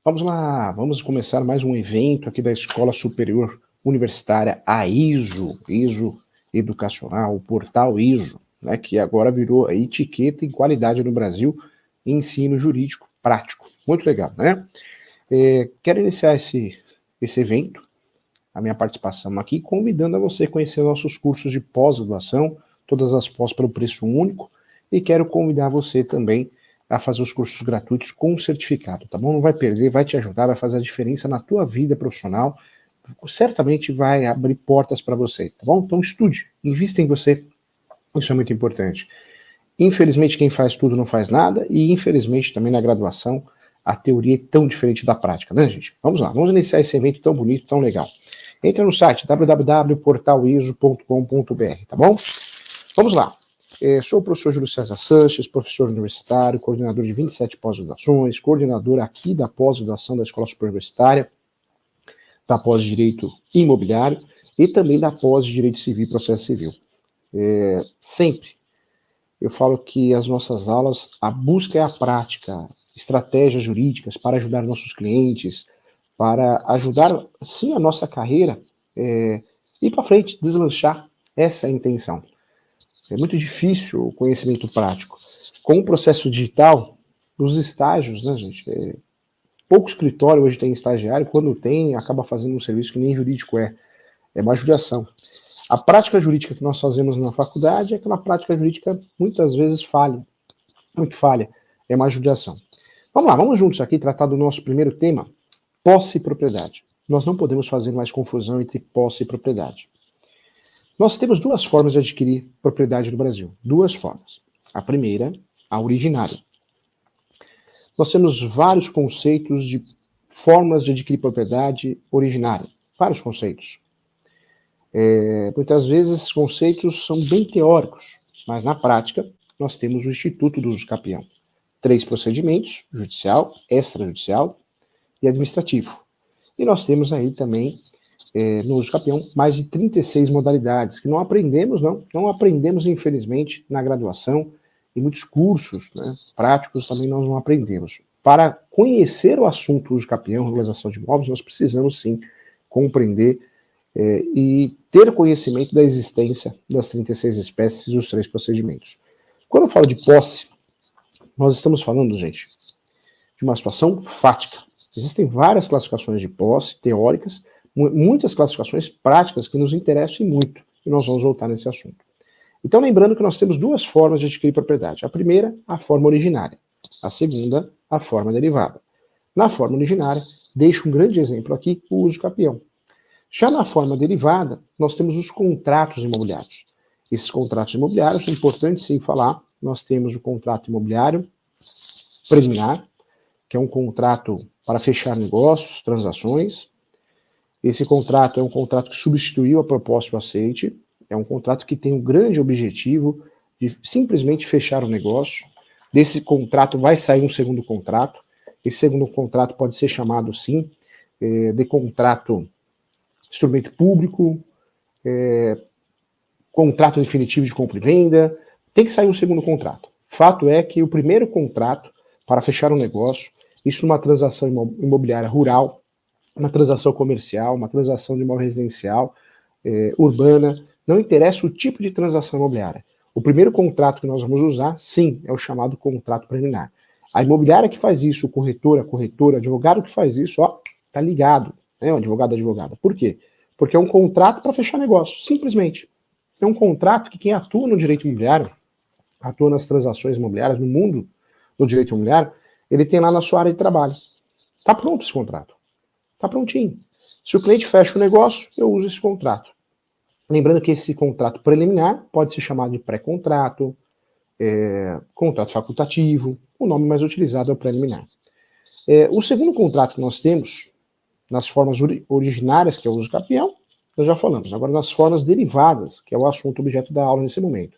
Vamos lá, vamos começar mais um evento aqui da Escola Superior Universitária, a ISO Educacional, o portal ISO, né, que agora virou a etiqueta em qualidade no Brasil, ensino jurídico prático. Muito legal, né? Quero iniciar esse evento, a minha participação aqui, convidando a você a conhecer nossos cursos de pós-graduação, todas as pós pelo preço único, e quero convidar você também a fazer os cursos gratuitos com certificado, tá bom? Não vai perder, vai te ajudar, vai fazer a diferença na tua vida profissional, certamente vai abrir portas para você, tá bom? Então estude, invista em você, isso é muito importante. Infelizmente quem faz tudo não faz nada, e infelizmente também na graduação a teoria é tão diferente da prática, né, gente? Vamos lá, vamos iniciar esse evento tão bonito, tão legal. Entra no site www.portaliso.com.br, tá bom? Vamos lá. Sou o professor Júlio César Sanches, professor universitário, coordenador de 27 pós-graduações, coordenador aqui da pós-graduação da Escola Superior Universitária, da pós de Direito Imobiliário e também da pós de Direito Civil e Processo Civil. Sempre eu falo que as nossas aulas, a busca é a prática, estratégias jurídicas para ajudar nossos clientes, para ajudar, sim, a nossa carreira ir para frente, deslanchar. Essa é a intenção. É muito difícil o conhecimento prático. Com o processo digital, os estágios, né, gente? Pouco escritório hoje tem estagiário, quando tem, acaba fazendo um serviço que nem jurídico é uma judiação. A prática jurídica que nós fazemos na faculdade é aquela prática jurídica muitas vezes falha, muito falha, é uma judiação. Vamos lá, vamos juntos aqui tratar do nosso primeiro tema, posse e propriedade. Nós não podemos fazer mais confusão entre posse e propriedade. Nós temos duas formas de adquirir propriedade no Brasil. Duas formas. A primeira, a originária. Nós temos vários conceitos de formas de adquirir propriedade originária. Vários conceitos. Muitas vezes esses conceitos são bem teóricos, mas na prática nós temos o Instituto do Uso Capião. 3 procedimentos, judicial, extrajudicial e administrativo. E nós temos aí também no uso capião, mais de 36 modalidades, que não aprendemos, não aprendemos, infelizmente, na graduação, e muitos cursos, né, práticos também nós não aprendemos. Para conhecer o assunto uso capião, regularização de imóveis, nós precisamos, sim, compreender e ter conhecimento da existência das 36 espécies e os 3 procedimentos. Quando eu falo de posse, nós estamos falando, gente, de uma situação fática. Existem várias classificações de posse, teóricas, muitas classificações práticas que nos interessam muito, e nós vamos voltar nesse assunto. Então, lembrando que nós temos duas formas de adquirir propriedade. A primeira, a forma originária. A segunda, a forma derivada. Na forma originária, deixo um grande exemplo aqui, o uso capião. Já na forma derivada, nós temos os contratos imobiliários. Esses contratos imobiliários, é importante sim falar, nós temos o contrato imobiliário preliminar, que é um contrato para fechar negócios, transações. Esse contrato é um contrato que substituiu a proposta do aceite, é um contrato que tem um grande objetivo de simplesmente fechar o negócio. Desse contrato vai sair um segundo contrato. Esse segundo contrato pode ser chamado, sim, de contrato instrumento público, contrato definitivo de compra e venda. Tem que sair um segundo contrato. Fato é que o primeiro contrato para fechar um negócio, isso numa transação imobiliária rural, uma transação comercial, uma transação de imóvel residencial, urbana, não interessa o tipo de transação imobiliária. O primeiro contrato que nós vamos usar, sim, é o chamado contrato preliminar. A imobiliária que faz isso, o corretor, a corretora, o advogado que faz isso, tá ligado, né, o advogado, advogada. Por quê? Porque é um contrato para fechar negócio, simplesmente. É um contrato que quem atua no direito imobiliário, atua nas transações imobiliárias, no mundo do direito imobiliário, ele tem lá na sua área de trabalho. Tá pronto esse contrato. Tá prontinho. Se o cliente fecha o negócio, eu uso esse contrato. Lembrando que esse contrato preliminar pode ser chamado de pré-contrato, contrato facultativo, o nome mais utilizado é o preliminar. O segundo contrato que nós temos, nas formas originárias, que é o uso capião, nós já falamos. Agora, nas formas derivadas, que é o assunto objeto da aula nesse momento.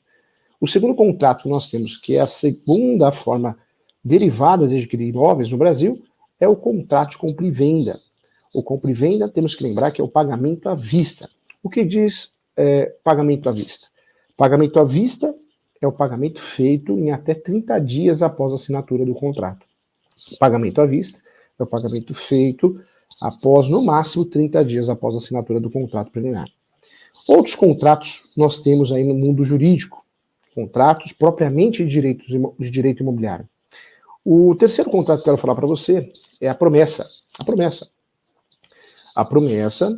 O segundo contrato que nós temos, que é a segunda forma derivada de adquirir imóveis no Brasil, é o contrato de compra e venda. O compra e venda, temos que lembrar que é o pagamento à vista. O que diz pagamento à vista? Pagamento à vista é o pagamento feito em até 30 dias após a assinatura do contrato. Pagamento à vista é o pagamento feito após, no máximo, 30 dias após a assinatura do contrato preliminar. Outros contratos nós temos aí no mundo jurídico, contratos propriamente de direito imobiliário. O terceiro contrato que eu quero falar para você é a promessa. A promessa. A promessa,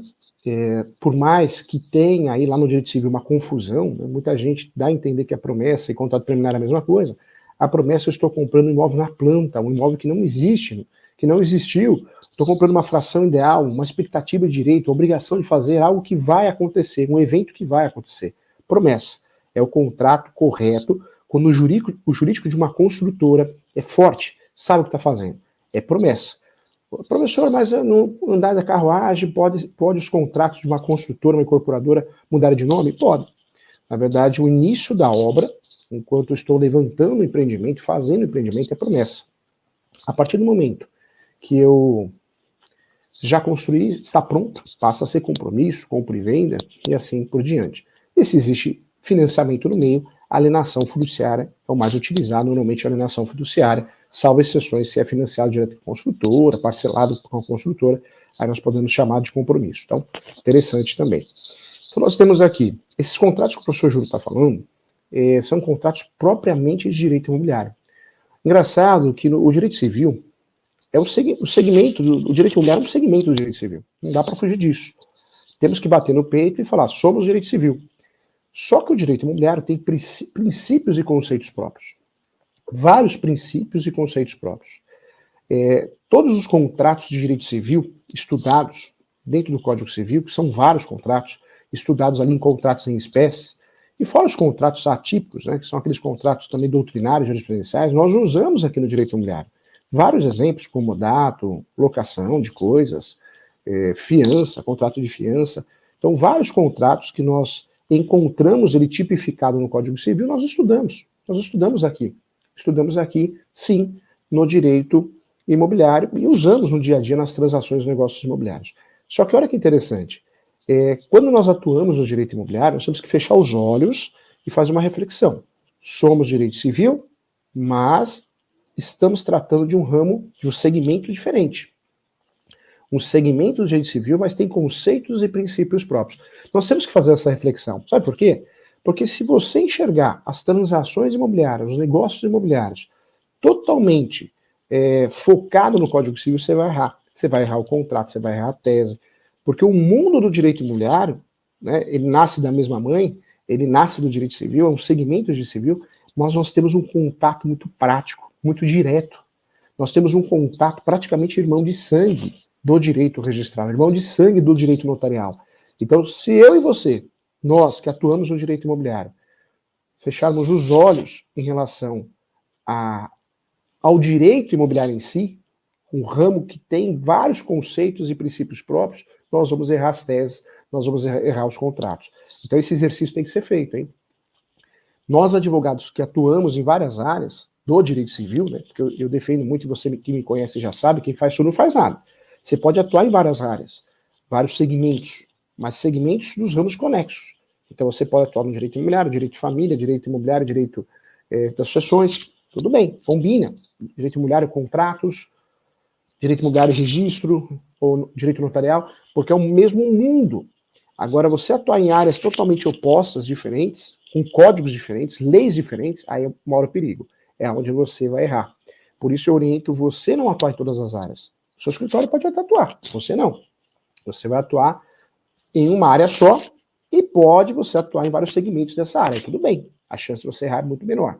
por mais que tenha aí lá no direito civil uma confusão, né, muita gente dá a entender que a promessa e contrato preliminar é a mesma coisa. A promessa, eu estou comprando um imóvel na planta, um imóvel que não existe, que não existiu. Estou comprando uma fração ideal, uma expectativa de direito, a obrigação de fazer algo que vai acontecer, um evento que vai acontecer. Promessa é o contrato correto quando o jurídico de uma construtora é forte, sabe o que está fazendo. É promessa. Professor, mas no andar da carruagem pode os contratos de uma construtora, uma incorporadora mudar de nome? Pode. Na verdade, o início da obra, enquanto eu estou levantando o empreendimento, fazendo o empreendimento, é promessa. A partir do momento que eu já construí, está pronto, passa a ser compromisso, compra e venda, e assim por diante. E se existe financiamento no meio, a alienação fiduciária é o mais utilizado, normalmente a alienação fiduciária, salvo exceções se é financiado direto com a construtora, parcelado com a construtora, aí nós podemos chamar de compromisso. Então, interessante também. Então, nós temos aqui, esses contratos que o professor Júlio está falando, são contratos propriamente de direito imobiliário. Engraçado que o direito civil é o segmento, o direito imobiliário é um segmento do direito civil. Não dá para fugir disso. Temos que bater no peito e falar, somos direito civil. Só que o direito imobiliário tem princípios e conceitos próprios. Vários princípios e conceitos próprios. Todos os contratos de direito civil estudados dentro do Código Civil, que são vários contratos, estudados ali em contratos em espécie, e fora os contratos atípicos, né, que são aqueles contratos também doutrinários, jurisprudenciais, nós usamos aqui no direito imobiliário. Vários exemplos, comodato, locação de coisas, fiança, contrato de fiança. Então, vários contratos que nós encontramos ele tipificado no Código Civil, nós estudamos. Nós estudamos aqui. Estudamos aqui, sim, no direito imobiliário e usamos no dia a dia nas transações de negócios imobiliários. Só que olha que interessante. Quando nós atuamos no direito imobiliário, nós temos que fechar os olhos e fazer uma reflexão. Somos direito civil, mas estamos tratando de um ramo, de um segmento diferente. Um segmento do direito civil, mas tem conceitos e princípios próprios. Nós temos que fazer essa reflexão. Sabe por quê? Porque se você enxergar as transações imobiliárias, os negócios imobiliários, totalmente focado no Código Civil, você vai errar. Você vai errar o contrato, você vai errar a tese. Porque o mundo do direito imobiliário, né, ele nasce da mesma mãe, ele nasce do direito civil, é um segmento de civil, mas nós temos um contato muito prático, muito direto. Nós temos um contato praticamente irmão de sangue do direito registral, irmão de sangue do direito notarial. Então, se eu e você, nós que atuamos no direito imobiliário, fecharmos os olhos em relação ao direito imobiliário em si, um ramo que tem vários conceitos e princípios próprios, nós vamos errar as teses, nós vamos errar os contratos. Então esse exercício tem que ser feito, hein? Nós, advogados que atuamos em várias áreas do direito civil, né, porque eu defendo muito, e você que me conhece já sabe, quem faz tudo não faz nada. Você pode atuar em várias áreas, vários segmentos, mas segmentos dos ramos conexos. Então você pode atuar no direito imobiliário, direito de família, direito imobiliário, direito das sucessões, tudo bem, combina. Direito imobiliário, contratos, direito imobiliário, registro, ou direito notarial, porque é o mesmo mundo. Agora, você atuar em áreas totalmente opostas, diferentes, com códigos diferentes, leis diferentes, aí mora o perigo. É onde você vai errar. Por isso eu oriento você não atuar em todas as áreas. O seu escritório pode até atuar, você não. Você vai atuar em uma área só e pode você atuar em vários segmentos dessa área. Tudo bem, a chance de você errar é muito menor.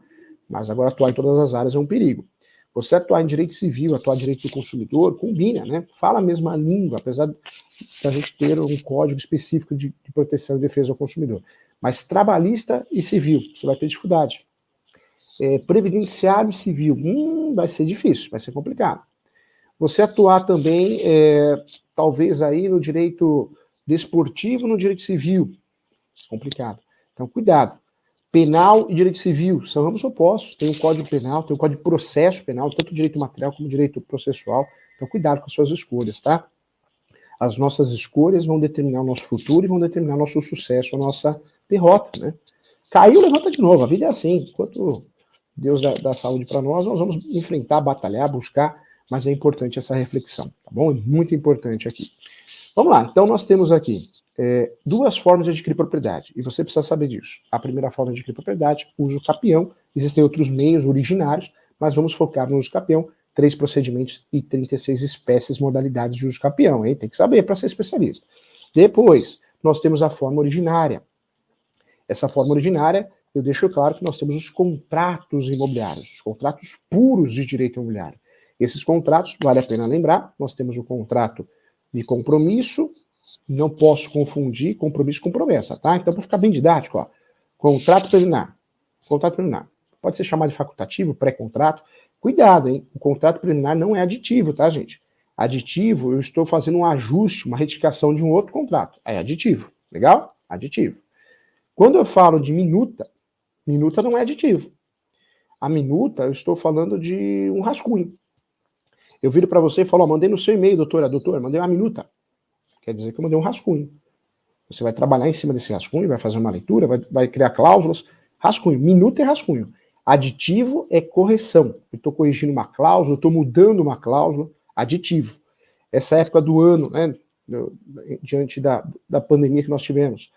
Mas agora atuar em todas as áreas é um perigo. Você atuar em direito civil, atuar em direito do consumidor, combina, né? Fala a mesma língua, apesar da gente ter um código específico de proteção e defesa ao consumidor. Mas trabalhista e civil, você vai ter dificuldade. Previdenciário e civil, vai ser difícil, vai ser complicado. Você atuar também, talvez aí no direito desportivo, no direito civil, complicado. Então, cuidado. Penal e direito civil são ramos opostos. Tem o Código Penal, tem o Código de Processo Penal, tanto direito material como direito processual. Então, cuidado com as suas escolhas, tá? As nossas escolhas vão determinar o nosso futuro e vão determinar o nosso sucesso, a nossa derrota, né? Caiu, levanta de novo. A vida é assim. Enquanto Deus dá saúde para nós vamos enfrentar, batalhar, buscar, mas é importante essa reflexão, tá bom? É muito importante aqui. Vamos lá, então nós temos aqui duas formas de adquirir propriedade, e você precisa saber disso. A primeira forma de adquirir propriedade, uso capião, existem outros meios originários, mas vamos focar no uso capião, 3 procedimentos e 36 espécies, modalidades de uso capião, hein? Tem que saber para ser especialista. Depois, nós temos a forma originária. Essa forma originária, eu deixo claro que nós temos os contratos imobiliários, os contratos puros de direito imobiliário. Esses contratos, vale a pena lembrar, nós temos o contrato de compromisso, não posso confundir compromisso com promessa, tá? Então, para ficar bem didático, ó, contrato preliminar. Contrato preliminar. Pode ser chamado de facultativo, pré-contrato. Cuidado, hein? O contrato preliminar não é aditivo, tá, gente? Aditivo, eu estou fazendo um ajuste, uma retificação de um outro contrato. É aditivo. Legal? Aditivo. Quando eu falo de minuta, minuta não é aditivo. A minuta, eu estou falando de um rascunho. Eu viro para você e falo, ó, mandei no seu e-mail, doutora, mandei uma minuta. Quer dizer que eu mandei um rascunho. Você vai trabalhar em cima desse rascunho, vai fazer uma leitura, vai criar cláusulas. Rascunho. Minuta é rascunho. Aditivo é correção. Eu estou corrigindo uma cláusula, eu estou mudando uma cláusula. Aditivo. Essa época do ano, né, diante da pandemia que nós tivemos,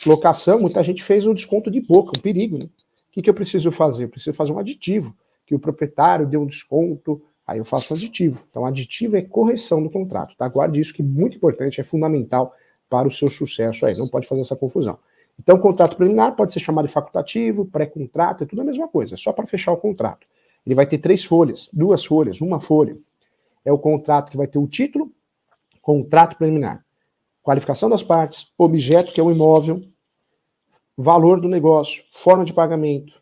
locação, muita gente fez um desconto de boca, um perigo, né? O que eu preciso fazer? Eu preciso fazer um aditivo, que o proprietário deu um desconto, aí eu faço um aditivo. Então, aditivo é correção do contrato, tá? Guarde isso, que é muito importante, é fundamental para o seu sucesso aí, não pode fazer essa confusão. Então, o contrato preliminar pode ser chamado de facultativo, pré-contrato, é tudo a mesma coisa, é só para fechar o contrato. Ele vai ter 3 folhas, 2 folhas, 1 folha. É o contrato que vai ter o título, contrato preliminar. Qualificação das partes, objeto, que é o imóvel, valor do negócio, forma de pagamento,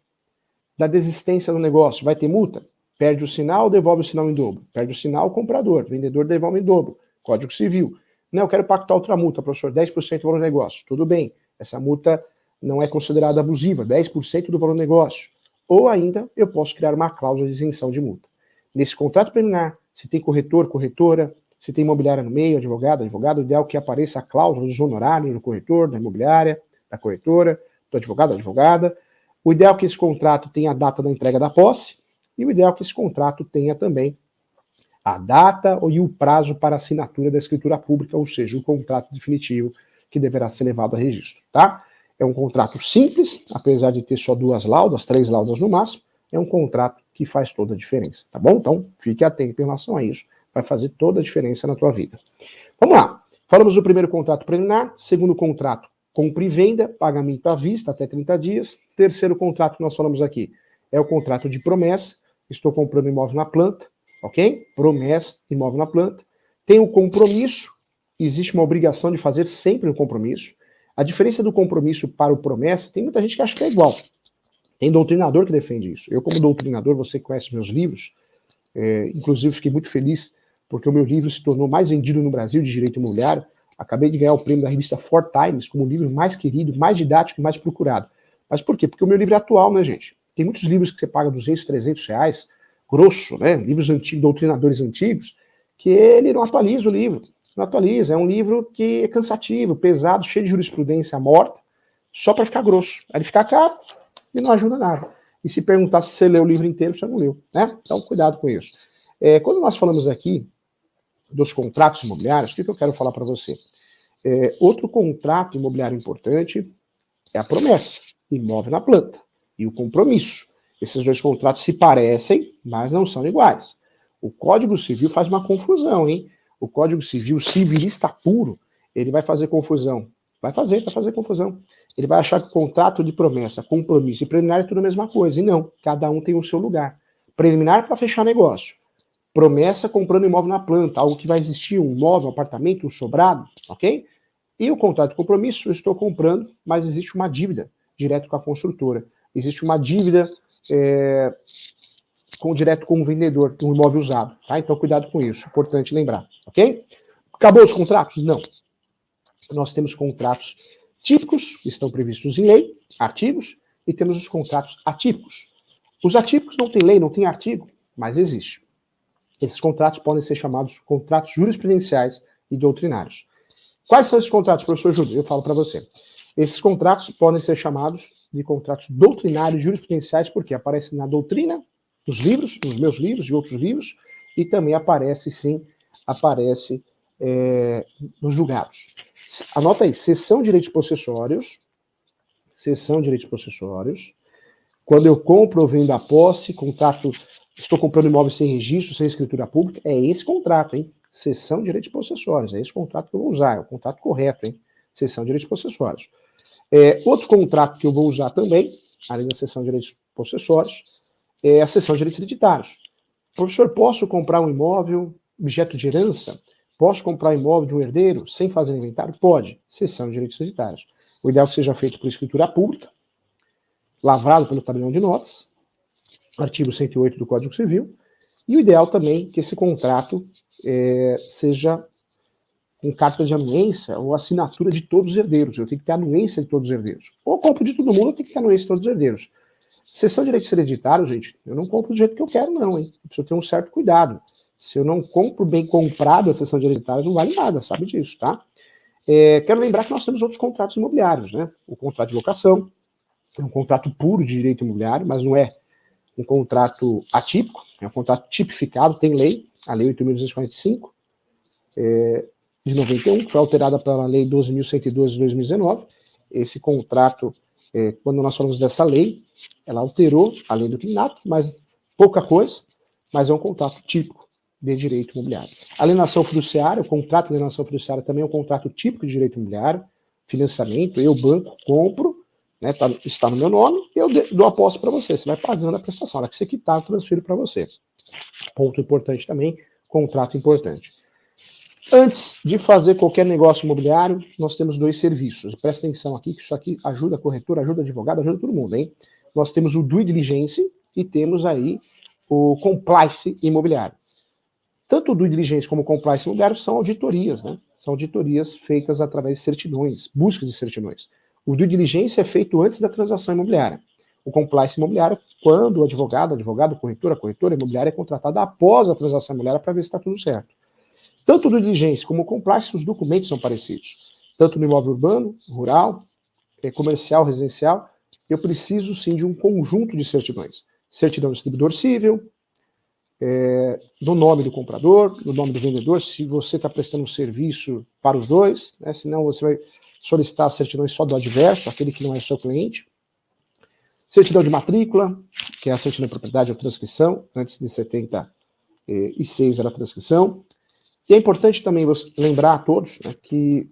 da desistência do negócio, vai ter multa? Perde o sinal, devolve o sinal em dobro. Perde o sinal, o comprador, vendedor devolve em dobro. Código Civil. Não, eu quero pactar outra multa, professor, 10% do valor do negócio. Tudo bem, essa multa não é considerada abusiva, 10% do valor do negócio. Ou ainda, eu posso criar uma cláusula de isenção de multa. Nesse contrato preliminar, se tem corretor, corretora, se tem imobiliária no meio, advogado, o ideal é que apareça a cláusula dos honorários do corretor, da imobiliária, da corretora, do advogado, da advogada. O ideal é que esse contrato tenha a data da entrega da posse, e o ideal é que esse contrato tenha também a data e o prazo para assinatura da escritura pública, ou seja, o contrato definitivo que deverá ser levado a registro, tá? É um contrato simples, apesar de ter só 2 laudas, 3 laudas no máximo, é um contrato que faz toda a diferença, tá bom? Então, fique atento em relação a isso, vai fazer toda a diferença na tua vida. Vamos lá, falamos do primeiro contrato preliminar, segundo contrato, compra e venda, pagamento à vista, até 30 dias. Terceiro contrato que nós falamos aqui é o contrato de promessa, estou comprando imóvel na planta, ok? Promessa, imóvel na planta. Tem o compromisso, existe uma obrigação de fazer sempre um compromisso. A diferença do compromisso para o promessa, tem muita gente que acha que é igual. Tem doutrinador que defende isso. Eu, como doutrinador, você conhece meus livros, inclusive fiquei muito feliz porque o meu livro se tornou mais vendido no Brasil de direito imobiliário. Acabei de ganhar o prêmio da revista Four Times como o livro mais querido, mais didático, mais procurado. Mas por quê? Porque o meu livro é atual, né, gente? Tem muitos livros que você paga 200, 300 reais, grosso, né? Livros antigos, doutrinadores antigos, que ele não atualiza o livro. Não atualiza. É um livro que é cansativo, pesado, cheio de jurisprudência morta, só para ficar grosso. Aí ele fica caro e não ajuda nada. E se perguntar se você leu o livro inteiro, você não leu, né? Então, cuidado com isso. Quando nós falamos aqui dos contratos imobiliários, o que eu quero falar para você? Outro contrato imobiliário importante é a promessa, imóvel na planta, e o compromisso. Esses 2 contratos se parecem, mas não são iguais. O Código Civil faz uma confusão, hein? O Código Civil, civilista puro, ele vai fazer confusão. Vai fazer confusão. Ele vai achar que o contrato de promessa, compromisso e preliminar é tudo a mesma coisa. E não, cada um tem o seu lugar. Preliminar para fechar negócio. Promessa comprando imóvel na planta, algo que vai existir, um imóvel, um apartamento, um sobrado, ok? E o contrato de compromisso, eu estou comprando, mas existe uma dívida direto com a construtora. Existe uma dívida direto com o vendedor, um imóvel usado, tá? Então, cuidado com isso, importante lembrar, ok? Acabou os contratos? Não. Nós temos contratos típicos, que estão previstos em lei, artigos, e temos os contratos atípicos. Os atípicos não tem lei, não tem artigo, mas existe. Esses contratos podem ser chamados contratos jurisprudenciais e doutrinários. Quais são esses contratos, professor Júlio? Eu falo para você. Esses contratos podem ser chamados de contratos doutrinários jurisprudenciais porque aparecem na doutrina, nos livros, nos meus livros e outros livros, e também aparece, sim, aparece nos julgados. Anota aí, cessão de direitos possessórios, quando eu compro ou vendo a posse, contrato, estou comprando imóvel sem registro, sem escritura pública, é esse contrato, hein? Cessão de direitos possessórios, é esse contrato que eu vou usar, é o contrato correto, hein? Cessão de direitos possessórios. Outro contrato que eu vou usar também, além da cessão de direitos possessórios, é a cessão de direitos hereditários. Professor, posso comprar um imóvel, objeto de herança? Posso comprar imóvel de um herdeiro sem fazer inventário? Pode. Cessão de direitos hereditários. O ideal é que seja feito por escritura pública, lavrado pelo tabelião de notas, artigo 108 do Código Civil, e o ideal também que esse contrato seja com carta de anuência ou assinatura de todos os herdeiros. Eu tenho que ter anuência de todos os herdeiros. Ou compro de todo mundo, eu tenho que ter anuência de todos os herdeiros. Cessão de direitos hereditários, gente, eu não compro do jeito que eu quero, não, hein? Eu preciso ter um certo cuidado. Se eu não compro bem comprado a cessão de hereditários, não vale nada, sabe disso, tá? Quero lembrar que nós temos outros contratos imobiliários, né? O contrato de locação, é um contrato puro de direito imobiliário, mas não é um contrato atípico, é um contrato tipificado, tem lei, a Lei 8.245, de 91, que foi alterada pela Lei 12.112 de 2019. Esse contrato, quando nós falamos dessa lei, ela alterou a lei do inquilinato, mas pouca coisa, mas é um contrato típico de direito imobiliário. A alienação fiduciária, o contrato de alienação fiduciária também é um contrato típico de direito imobiliário, financiamento, eu, banco, compro, né, está no meu nome, eu dou a posse para você, você vai pagando a prestação, a hora que você quitar, eu transfiro para você. Ponto importante também, contrato importante. Antes de fazer qualquer negócio imobiliário, nós temos dois serviços. Presta atenção aqui, que isso aqui ajuda corretor, ajuda advogado, ajuda todo mundo, hein? Nós temos o due diligence e temos aí o compliance imobiliário. Tanto o due diligence como o compliance imobiliário são auditorias, né? São auditorias feitas através de certidões, busca de certidões. O due diligence é feito antes da transação imobiliária. O compliance imobiliário, quando o advogado, a corretora imobiliária é contratada após a transação imobiliária para ver se está tudo certo. Tanto do diligência como o compliance, os documentos são parecidos. Tanto no imóvel urbano, rural, comercial, residencial, eu preciso sim de um conjunto de certidões. Certidão do distribuidor civil, do nome do comprador, do nome do vendedor, se você está prestando um serviço para os dois, né, senão você vai solicitar certidões só do adverso, aquele que não é seu cliente. Certidão de matrícula, que é a certidão de propriedade ou transcrição, antes de 76 era a transcrição. E é importante também lembrar a todos, né, que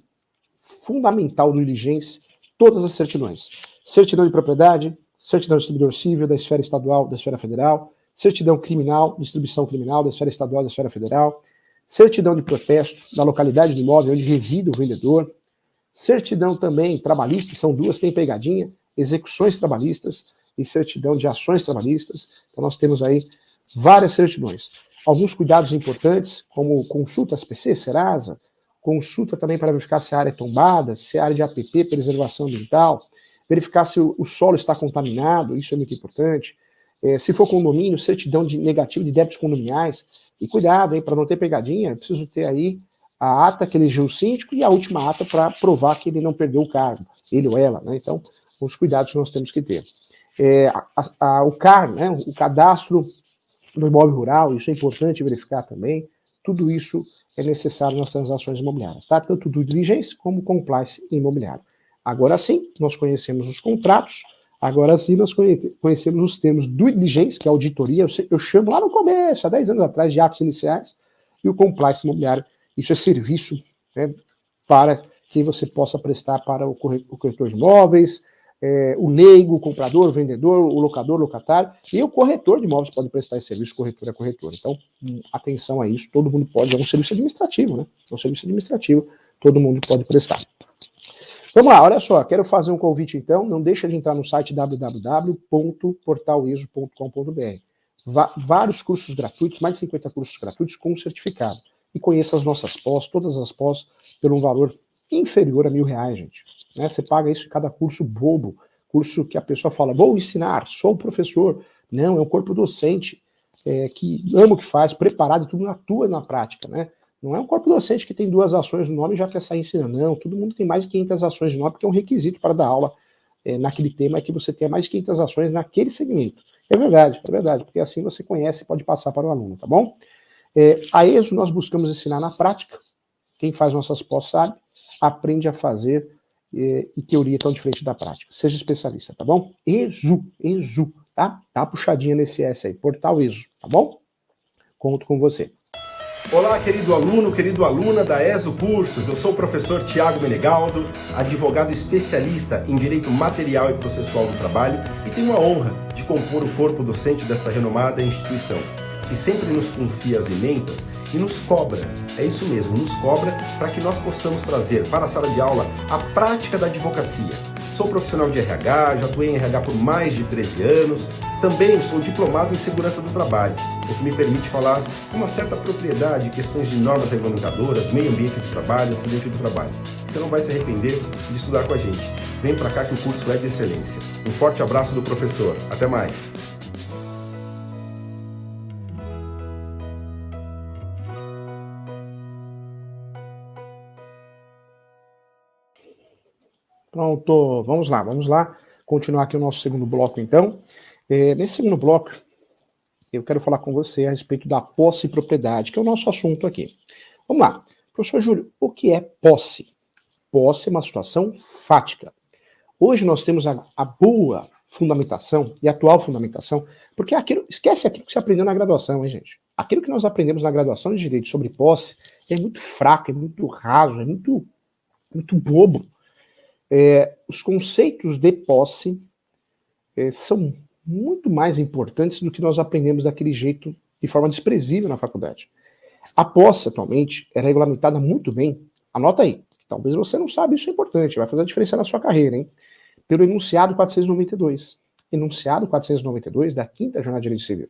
fundamental do diligência, todas as certidões. Certidão de propriedade, certidão de distribuidor civil da esfera estadual, da esfera federal, certidão criminal, distribuição criminal da esfera estadual, da esfera federal, certidão de protesto da localidade do imóvel onde reside o vendedor, certidão também trabalhista, são duas, tem pegadinha, execuções trabalhistas e certidão de ações trabalhistas. Então nós temos aí várias certidões. Alguns cuidados importantes, como consulta SPC, Serasa, consulta também para verificar se a área é tombada, se a área de APP, preservação ambiental, verificar se o solo está contaminado, isso é muito importante. Se for condomínio, certidão de negativo de débitos condominiais. E cuidado, para não ter pegadinha, eu preciso ter aí a ata que elegeu o síndico e a última ata para provar que ele não perdeu o cargo, ele ou ela, né? Então, os cuidados que nós temos que ter. O CAR, né, o cadastro do imóvel rural, isso é importante verificar também. Tudo isso é necessário nas transações imobiliárias, tá? Tanto do diligence como compliance imobiliário. Agora sim, nós conhecemos os contratos, agora sim nós conhecemos os termos do diligence, que é auditoria, eu chamo lá no começo, há 10 anos atrás, de atos iniciais, e o compliance imobiliário, isso é serviço, né, para que você possa prestar para o corretor de imóveis, o leigo, o comprador, o vendedor, o locador, o locatário, e o corretor de imóveis pode prestar esse serviço, corretor é corretor. Então, atenção a isso, todo mundo pode, é um serviço administrativo, né? É um serviço administrativo, todo mundo pode prestar. Vamos lá, olha só, quero fazer um convite então, não deixa de entrar no site www.portaleso.com.br. Vários cursos gratuitos, mais de 50 cursos gratuitos com certificado. E conheça as nossas pós, todas as pós, pelo um valor inferior a R$1.000, gente. Né? Você paga isso em cada curso bobo, curso que a pessoa fala, vou ensinar, sou o professor. Não, é um corpo docente que ama o que faz, preparado e tudo atua na prática, né? Não é um corpo docente que tem 2 ações no nome e já quer sair ensinando, não. Todo mundo tem mais de 500 ações no nome, porque é um requisito para dar aula naquele tema, é que você tenha mais de 500 ações naquele segmento. É verdade, porque assim você conhece e pode passar para o aluno, tá bom? A ESO nós buscamos ensinar na prática. Quem faz nossas pós sabe, aprende a fazer, e teoria tão diferente da prática. Seja especialista, tá bom? ESO, tá? Tá uma puxadinha nesse S aí, portal ESO, tá bom? Conto com você. Olá, querido aluno, querido aluna da ESO Cursos. Eu sou o professor Tiago Menegaldo, advogado especialista em Direito Material e Processual do Trabalho e tenho a honra de compor o corpo docente dessa renomada instituição, que sempre nos confia as ementas e nos cobra, é isso mesmo, nos cobra para que nós possamos trazer para a sala de aula a prática da advocacia. Sou profissional de RH, já atuei em RH por mais de 13 anos, também sou diplomado em segurança do trabalho, o que me permite falar com uma certa propriedade questões de normas regulamentadoras, meio ambiente do trabalho, acidente do trabalho. Você não vai se arrepender de estudar com a gente. Vem para cá que o curso é de excelência. Um forte abraço do professor. Até mais. Pronto, vamos lá. Continuar aqui o nosso segundo bloco, então. Nesse segundo bloco, eu quero falar com você a respeito da posse e propriedade, que é o nosso assunto aqui. Vamos lá. Professor Júlio, o que é posse? Posse é uma situação fática. Hoje nós temos a boa fundamentação e atual fundamentação, porque esquece aquilo que você aprendeu na graduação, hein, gente? Aquilo que nós aprendemos na graduação de Direito sobre posse é muito fraco, é muito raso, é muito bobo. Os conceitos de posse são muito mais importantes do que nós aprendemos daquele jeito, de forma desprezível na faculdade. A posse, atualmente, é regulamentada muito bem, anota aí, talvez você não saiba, isso é importante, vai fazer a diferença na sua carreira, hein? Pelo enunciado 492. Enunciado 492 da 5ª Jornada de Direito Civil.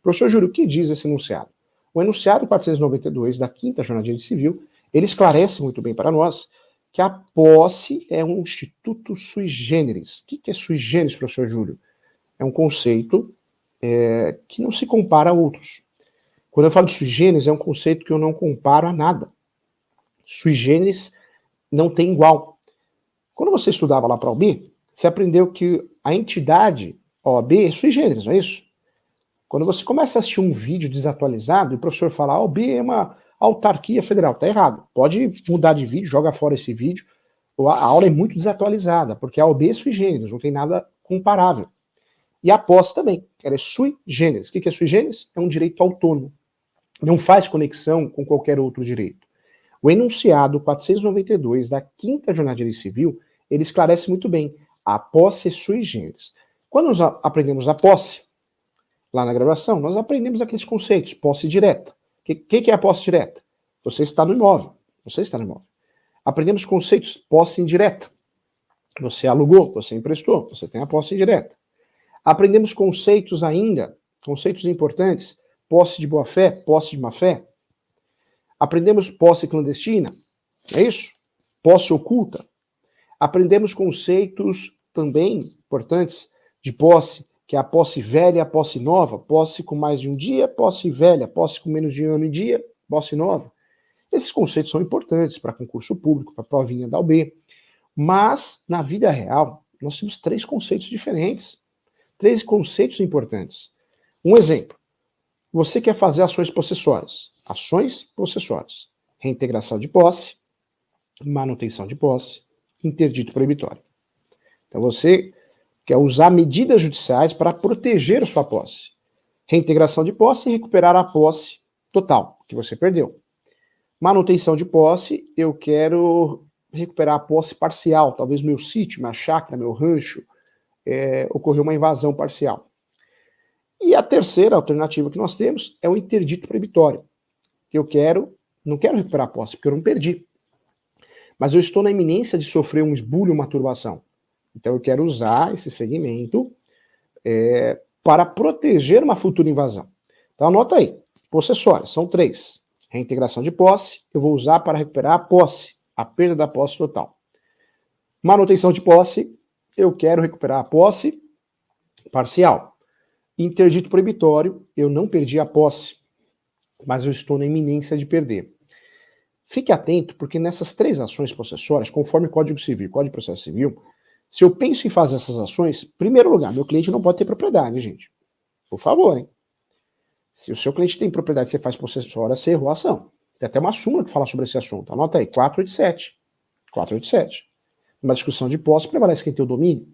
Professor Júlio, o que diz esse enunciado? O enunciado 492 da 5ª Jornada de Direito Civil, ele esclarece muito bem para nós que a posse é um instituto sui generis. O que é sui generis, professor Júlio? É um conceito que não se compara a outros. Quando eu falo de sui generis, é um conceito que eu não comparo a nada. Sui generis não tem igual. Quando você estudava lá para a OAB, você aprendeu que a entidade OAB é sui generis, não é isso? Quando você começa a assistir um vídeo desatualizado e o professor fala a OAB é uma autarquia federal, tá errado. Pode mudar de vídeo, joga fora esse vídeo. A aula é muito desatualizada, porque a OAB é sui generis, não tem nada comparável. E a posse também, ela é sui generis. O que é sui generis? É um direito autônomo. Não faz conexão com qualquer outro direito. O enunciado 492 da 5ª Jornada de Direito Civil, ele esclarece muito bem. A posse é sui generis. Quando nós aprendemos a posse, lá na graduação, nós aprendemos aqueles conceitos, posse direta. O que é a posse direta? Você está no imóvel. Aprendemos conceitos, posse indireta. Você alugou, você emprestou, você tem a posse indireta. Aprendemos conceitos ainda, conceitos importantes, posse de boa-fé, posse de má-fé. Aprendemos posse clandestina, é isso? Posse oculta. Aprendemos conceitos também importantes de posse, que é a posse velha, a posse nova, posse com mais de um dia, posse velha, posse com menos de um ano e dia, posse nova. Esses conceitos são importantes para concurso público, para a provinha da UB. Mas, na vida real, nós temos 3 conceitos diferentes. 3 conceitos importantes. Um exemplo. Você quer fazer ações possessórias. Ações possessórias. Reintegração de posse, manutenção de posse, interdito proibitório. Então você quer usar medidas judiciais para proteger a sua posse. Reintegração de posse e recuperar a posse total, que você perdeu. Manutenção de posse, eu quero recuperar a posse parcial, talvez meu sítio, minha chácara, meu rancho, ocorreu uma invasão parcial. E a terceira alternativa que nós temos é o interdito proibitório, que não quero recuperar a posse, porque eu não perdi. Mas eu estou na iminência de sofrer um esbulho, uma turbação. Então eu quero usar esse segmento para proteger uma futura invasão. Então anota aí, possessórias, são 3. Reintegração de posse, eu vou usar para recuperar a posse, a perda da posse total. Manutenção de posse, eu quero recuperar a posse parcial. Interdito proibitório, eu não perdi a posse, mas eu estou na iminência de perder. Fique atento, porque nessas 3 ações possessórias, conforme Código Civil e Código de Processo Civil, se eu penso em fazer essas ações, em primeiro lugar, meu cliente não pode ter propriedade, gente. Por favor, hein? Se o seu cliente tem propriedade e você faz possessória, você errou a ação. Tem até uma súmula que fala sobre esse assunto. Anota aí, 487. 487. Numa discussão de posse, prevalece quem tem o domínio.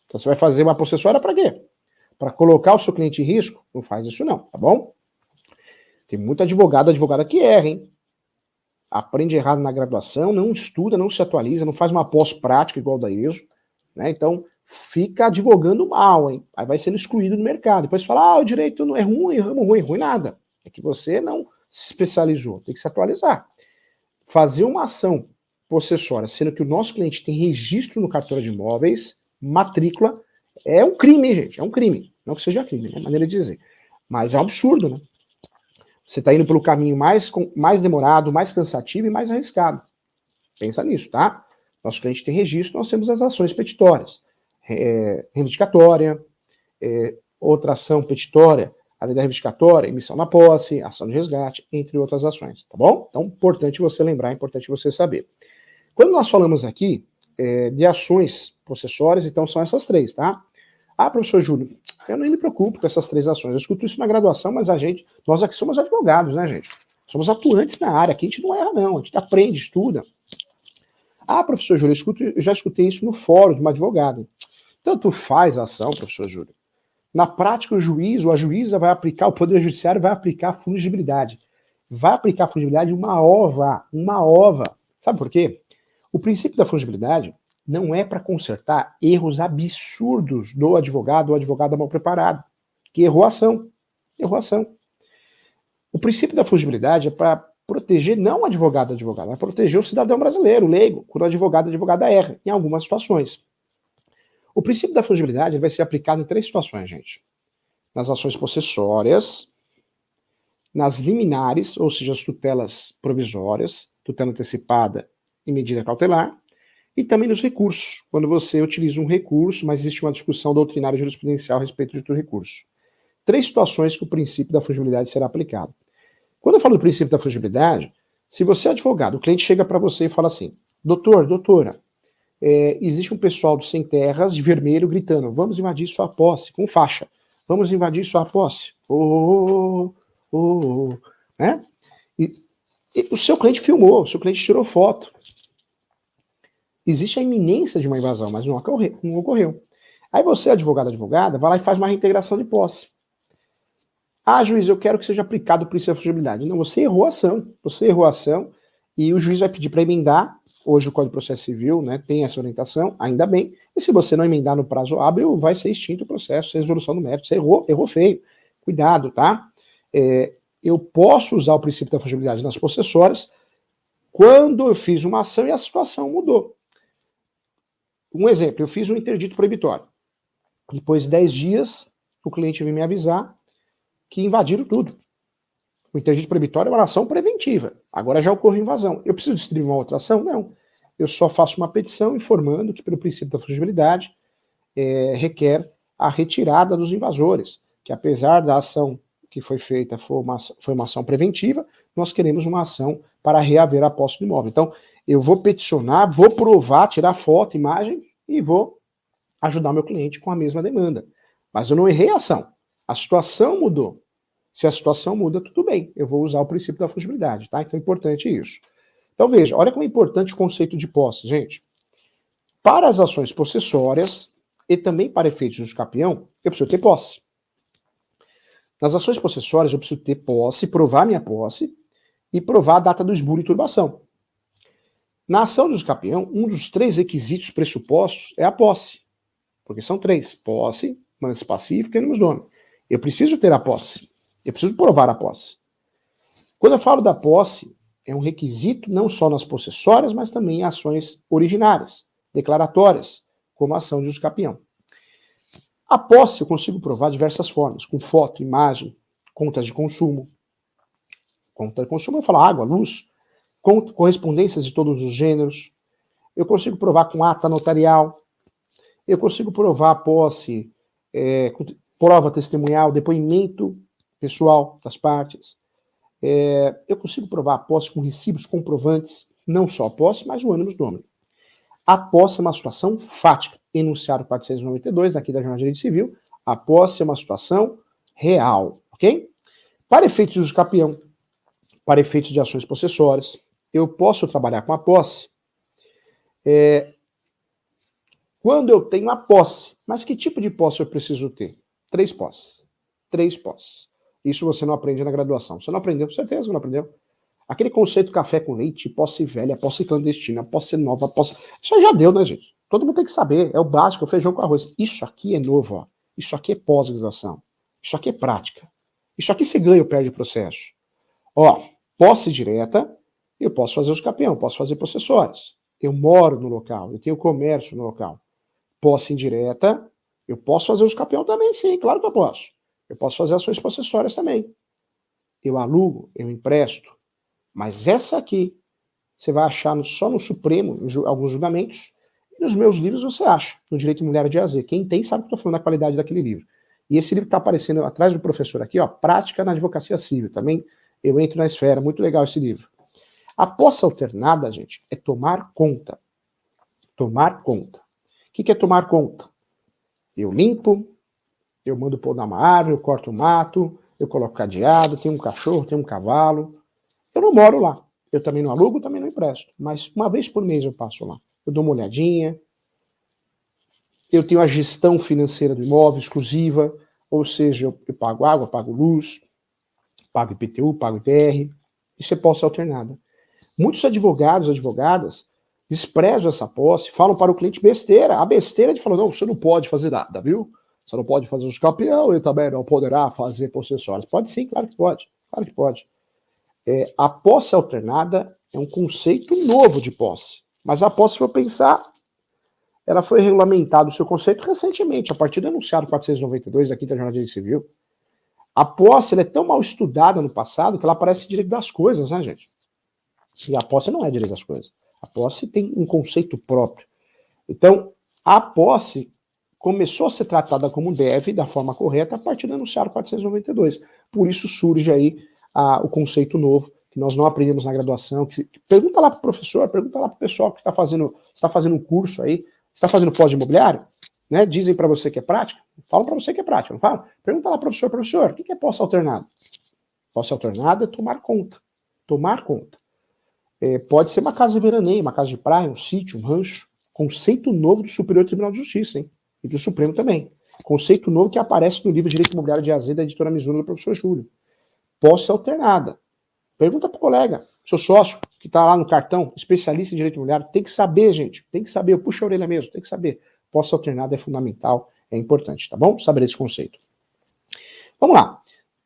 Então você vai fazer uma possessória para quê? Para colocar o seu cliente em risco? Não faz isso não, tá bom? Tem muito advogada que erra, hein? Aprende errado na graduação, não estuda, não se atualiza, não faz uma pós-prática igual da ISO, né? Então, fica advogando mal, hein? Aí vai sendo excluído do mercado. Depois fala, o direito não é ruim, ramo ruim, ruim nada. É que você não se especializou, tem que se atualizar. Fazer uma ação possessória, sendo que o nosso cliente tem registro no cartório de imóveis, matrícula, é um crime, hein, gente? É um crime. Não que seja crime, é maneira de dizer. Mas é um absurdo, né? Você está indo pelo caminho mais demorado, mais cansativo e mais arriscado. Pensa nisso, tá? Nosso cliente tem registro, nós temos as ações petitórias. Reivindicatória, outra ação petitória, a lei da reivindicatória, emissão na posse, ação de resgate, entre outras ações, tá bom? Então, importante você lembrar, importante você saber. Quando nós falamos aqui de ações possessórias, então são essas três, tá? Professor Júlio, eu nem me preocupo com essas três ações. Eu escuto isso na graduação, mas nós aqui somos advogados, né, gente? Somos atuantes na área, aqui a gente não erra, não. A gente aprende, estuda. Professor Júlio, eu já escutei isso no fórum de uma advogada. Tanto faz a ação, professor Júlio. Na prática, o juiz ou a juíza vai aplicar, o Poder Judiciário vai aplicar a fungibilidade. Vai aplicar a fungibilidade uma ova. Sabe por quê? O princípio da fungibilidade não é para consertar erros absurdos do advogado ou advogada mal preparado, que errou a ação. O princípio da fungibilidade é para proteger não o advogado, mas proteger o cidadão brasileiro, o leigo, quando o advogado, a advogada erra, em algumas situações. O princípio da fungibilidade vai ser aplicado em 3 situações, gente. Nas ações possessórias, nas liminares, ou seja, as tutelas provisórias, tutela antecipada e medida cautelar, e também nos recursos, quando você utiliza um recurso, mas existe uma discussão doutrinária e jurisprudencial a respeito do recurso. 3 situações que o princípio da fungibilidade será aplicado. Quando eu falo do princípio da fungibilidade, se você é advogado, o cliente chega para você e fala assim, doutora, existe um pessoal do Sem Terras de vermelho gritando, vamos invadir sua posse, com faixa, vamos invadir sua posse, né? E o seu cliente filmou, o seu cliente tirou foto. Existe a iminência de uma invasão, mas não ocorreu. Aí você, advogada, vai lá e faz uma reintegração de posse. Juiz, eu quero que seja aplicado o princípio da fungibilidade. Não, você errou a ação, e o juiz vai pedir para emendar. Hoje o Código de Processo Civil, né, tem essa orientação, ainda bem. E se você não emendar no prazo hábil, vai ser extinto o processo, resolução do mérito. Você errou feio. Cuidado, tá? Eu posso usar o princípio da fungibilidade nas possessórias quando eu fiz uma ação e a situação mudou. Um exemplo, eu fiz um interdito proibitório. Depois de 10 dias, o cliente veio me avisar que invadiram tudo. O interdito proibitório é uma ação preventiva. Agora já ocorreu invasão. Eu preciso distribuir uma outra ação? Não. Eu só faço uma petição informando que, pelo princípio da fungibilidade, requer a retirada dos invasores. Que apesar da ação que foi feita foi uma ação preventiva, nós queremos uma ação para reaver a posse do imóvel. Então, eu vou peticionar, vou provar, tirar foto, imagem e vou ajudar meu cliente com a mesma demanda. Mas eu não errei a ação. A situação mudou. Se a situação muda, tudo bem. Eu vou usar o princípio da fungibilidade, tá? Então é importante isso. Então veja, olha como é importante o conceito de posse, gente. Para as ações possessórias e também para efeitos de usucapião, eu preciso ter posse. Nas ações possessórias, eu preciso ter posse, provar minha posse e provar a data do esbulho e turbação. Na ação de usucapião, um dos 3 requisitos pressupostos é a posse. Porque são 3. Posse, mandato pacífico e animus domini. Eu preciso ter a posse. Eu preciso provar a posse. Quando eu falo da posse, é um requisito não só nas possessórias, mas também em ações originárias, declaratórias, como a ação de usucapião. A posse eu consigo provar de diversas formas, com foto, imagem, contas de consumo. Conta de consumo eu falo água, luz, correspondências de todos os gêneros. Eu consigo provar com ata notarial. Eu consigo provar a posse, prova testemunhal, depoimento pessoal das partes. Eu consigo provar a posse com recibos comprovantes, não só a posse, mas o animus domini. A posse é uma situação fática, enunciado 492, daqui da Jornada de Direito Civil. A posse é uma situação real, ok? Para efeitos de uso capião, para efeitos de ações possessórias, eu posso trabalhar com a posse quando eu tenho a posse. Mas que tipo de posse eu preciso ter? 3 posses. 3 posses. Isso você não aprende na graduação. Você não aprendeu, com certeza não aprendeu. Aquele conceito café com leite, posse velha, posse clandestina, posse nova, posse... Isso já deu, né, gente? Todo mundo tem que saber. É o básico, é o feijão com arroz. Isso aqui é novo, ó. Isso aqui é pós-graduação. Isso aqui é prática. Isso aqui você ganha ou perde o processo. Ó, posse direta, eu posso fazer os capião, posso fazer possessórios. Eu moro no local, eu tenho comércio no local. Posse indireta, eu posso fazer os capião também, sim, claro que eu posso. Eu posso fazer ações possessórias também. Eu alugo, eu empresto. Mas essa aqui, você vai achar só no Supremo, em alguns julgamentos, e nos meus livros você acha, no Direito Imobiliário de AZ. Quem tem sabe que eu estou falando da qualidade daquele livro. E esse livro está aparecendo atrás do professor aqui, ó, Prática na Advocacia Civil. Também eu entro na esfera, muito legal esse livro. A posse alternada, gente, é tomar conta. Tomar conta. O que é tomar conta? Eu limpo, eu mando podar uma árvore, eu corto o mato, eu coloco cadeado, tenho um cachorro, tenho um cavalo. Eu não moro lá. Eu também não alugo, também não empresto. Mas uma vez por mês eu passo lá. Eu dou uma olhadinha. Eu tenho a gestão financeira do imóvel exclusiva, ou seja, eu pago água, pago luz, pago IPTU, pago IPR. Isso é posse alternada. Muitos advogados, advogadas, desprezam essa posse, falam para o cliente besteira. A besteira de falar, não, você não pode fazer nada, viu? Você não pode fazer os capião e também não poderá fazer possessórios. Pode sim, claro que pode. Claro que pode. A posse alternada é um conceito novo de posse. Mas a posse, se for pensar, ela foi regulamentada o seu conceito recentemente, a partir do enunciado 492 da 5ª Jornada de Direito Civil. A posse ela é tão mal estudada no passado que ela parece direito das coisas, né, gente? E a posse não é direito das coisas. A posse tem um conceito próprio. Então, a posse começou a ser tratada como deve, da forma correta, a partir do enunciado 492. Por isso surge aí o conceito novo, que nós não aprendemos na graduação. Pergunta lá para o professor, pergunta lá para o pessoal que está fazendo um curso aí, está fazendo pós-imobiliário, né? Dizem para você que é prática, falam para você que é prática, não falam? Pergunta lá, professor, o que é posse alternada? Posse alternada é tomar conta. Tomar conta. Pode ser uma casa de veraneio, uma casa de praia, um sítio, um rancho. Conceito novo do Superior Tribunal de Justiça, hein? E do Supremo também. Conceito novo que aparece no livro Direito Imobiliário de AZ, da editora Mizuno, do professor Júlio. Posse alternada. Pergunta para o colega, seu sócio, que está lá no cartão, especialista em direito imobiliário, tem que saber, gente, tem que saber, eu puxo a orelha mesmo, tem que saber. Posse alternada é fundamental, é importante, tá bom? Saber esse conceito. Vamos lá.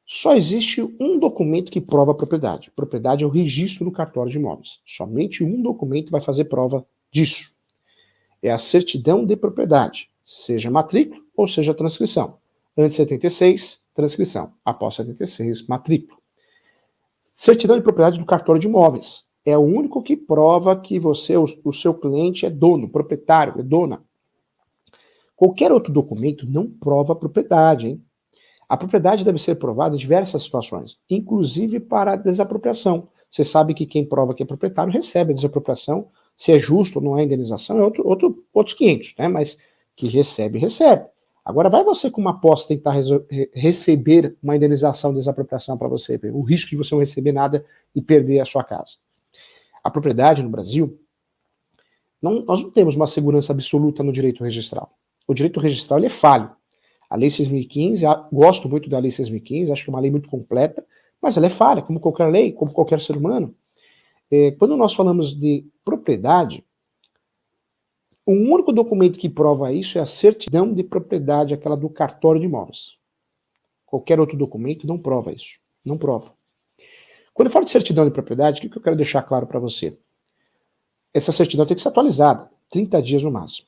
Só existe um documento que prova a propriedade. Propriedade é o registro no cartório de imóveis. Somente um documento vai fazer prova disso. É a certidão de propriedade, seja matrícula ou seja transcrição. Antes de 76, transcrição. Após 76, matrícula. Certidão de propriedade do cartório de imóveis. É o único que prova que você, o seu cliente é dono, proprietário, é dona. Qualquer outro documento não prova a propriedade, hein? A propriedade deve ser provada em diversas situações, inclusive para a desapropriação. Você sabe que quem prova que é proprietário recebe a desapropriação. Se é justo ou não é indenização, é outros 500, né? Mas que recebe, recebe. Agora, vai você com uma posse tentar receber uma indenização de desapropriação para você, o risco de você não receber nada e perder a sua casa. A propriedade no Brasil, nós não temos uma segurança absoluta no direito registral. O direito registral ele é falho. A Lei 6.015, gosto muito da Lei 6.015, acho que é uma lei muito completa, mas ela é falha, como qualquer lei, como qualquer ser humano. Quando nós falamos de propriedade, o único documento que prova isso é a certidão de propriedade, aquela do cartório de imóveis. Qualquer outro documento não prova isso. Não prova. Quando eu falo de certidão de propriedade, o que eu quero deixar claro para você? Essa certidão tem que ser atualizada, 30 dias no máximo.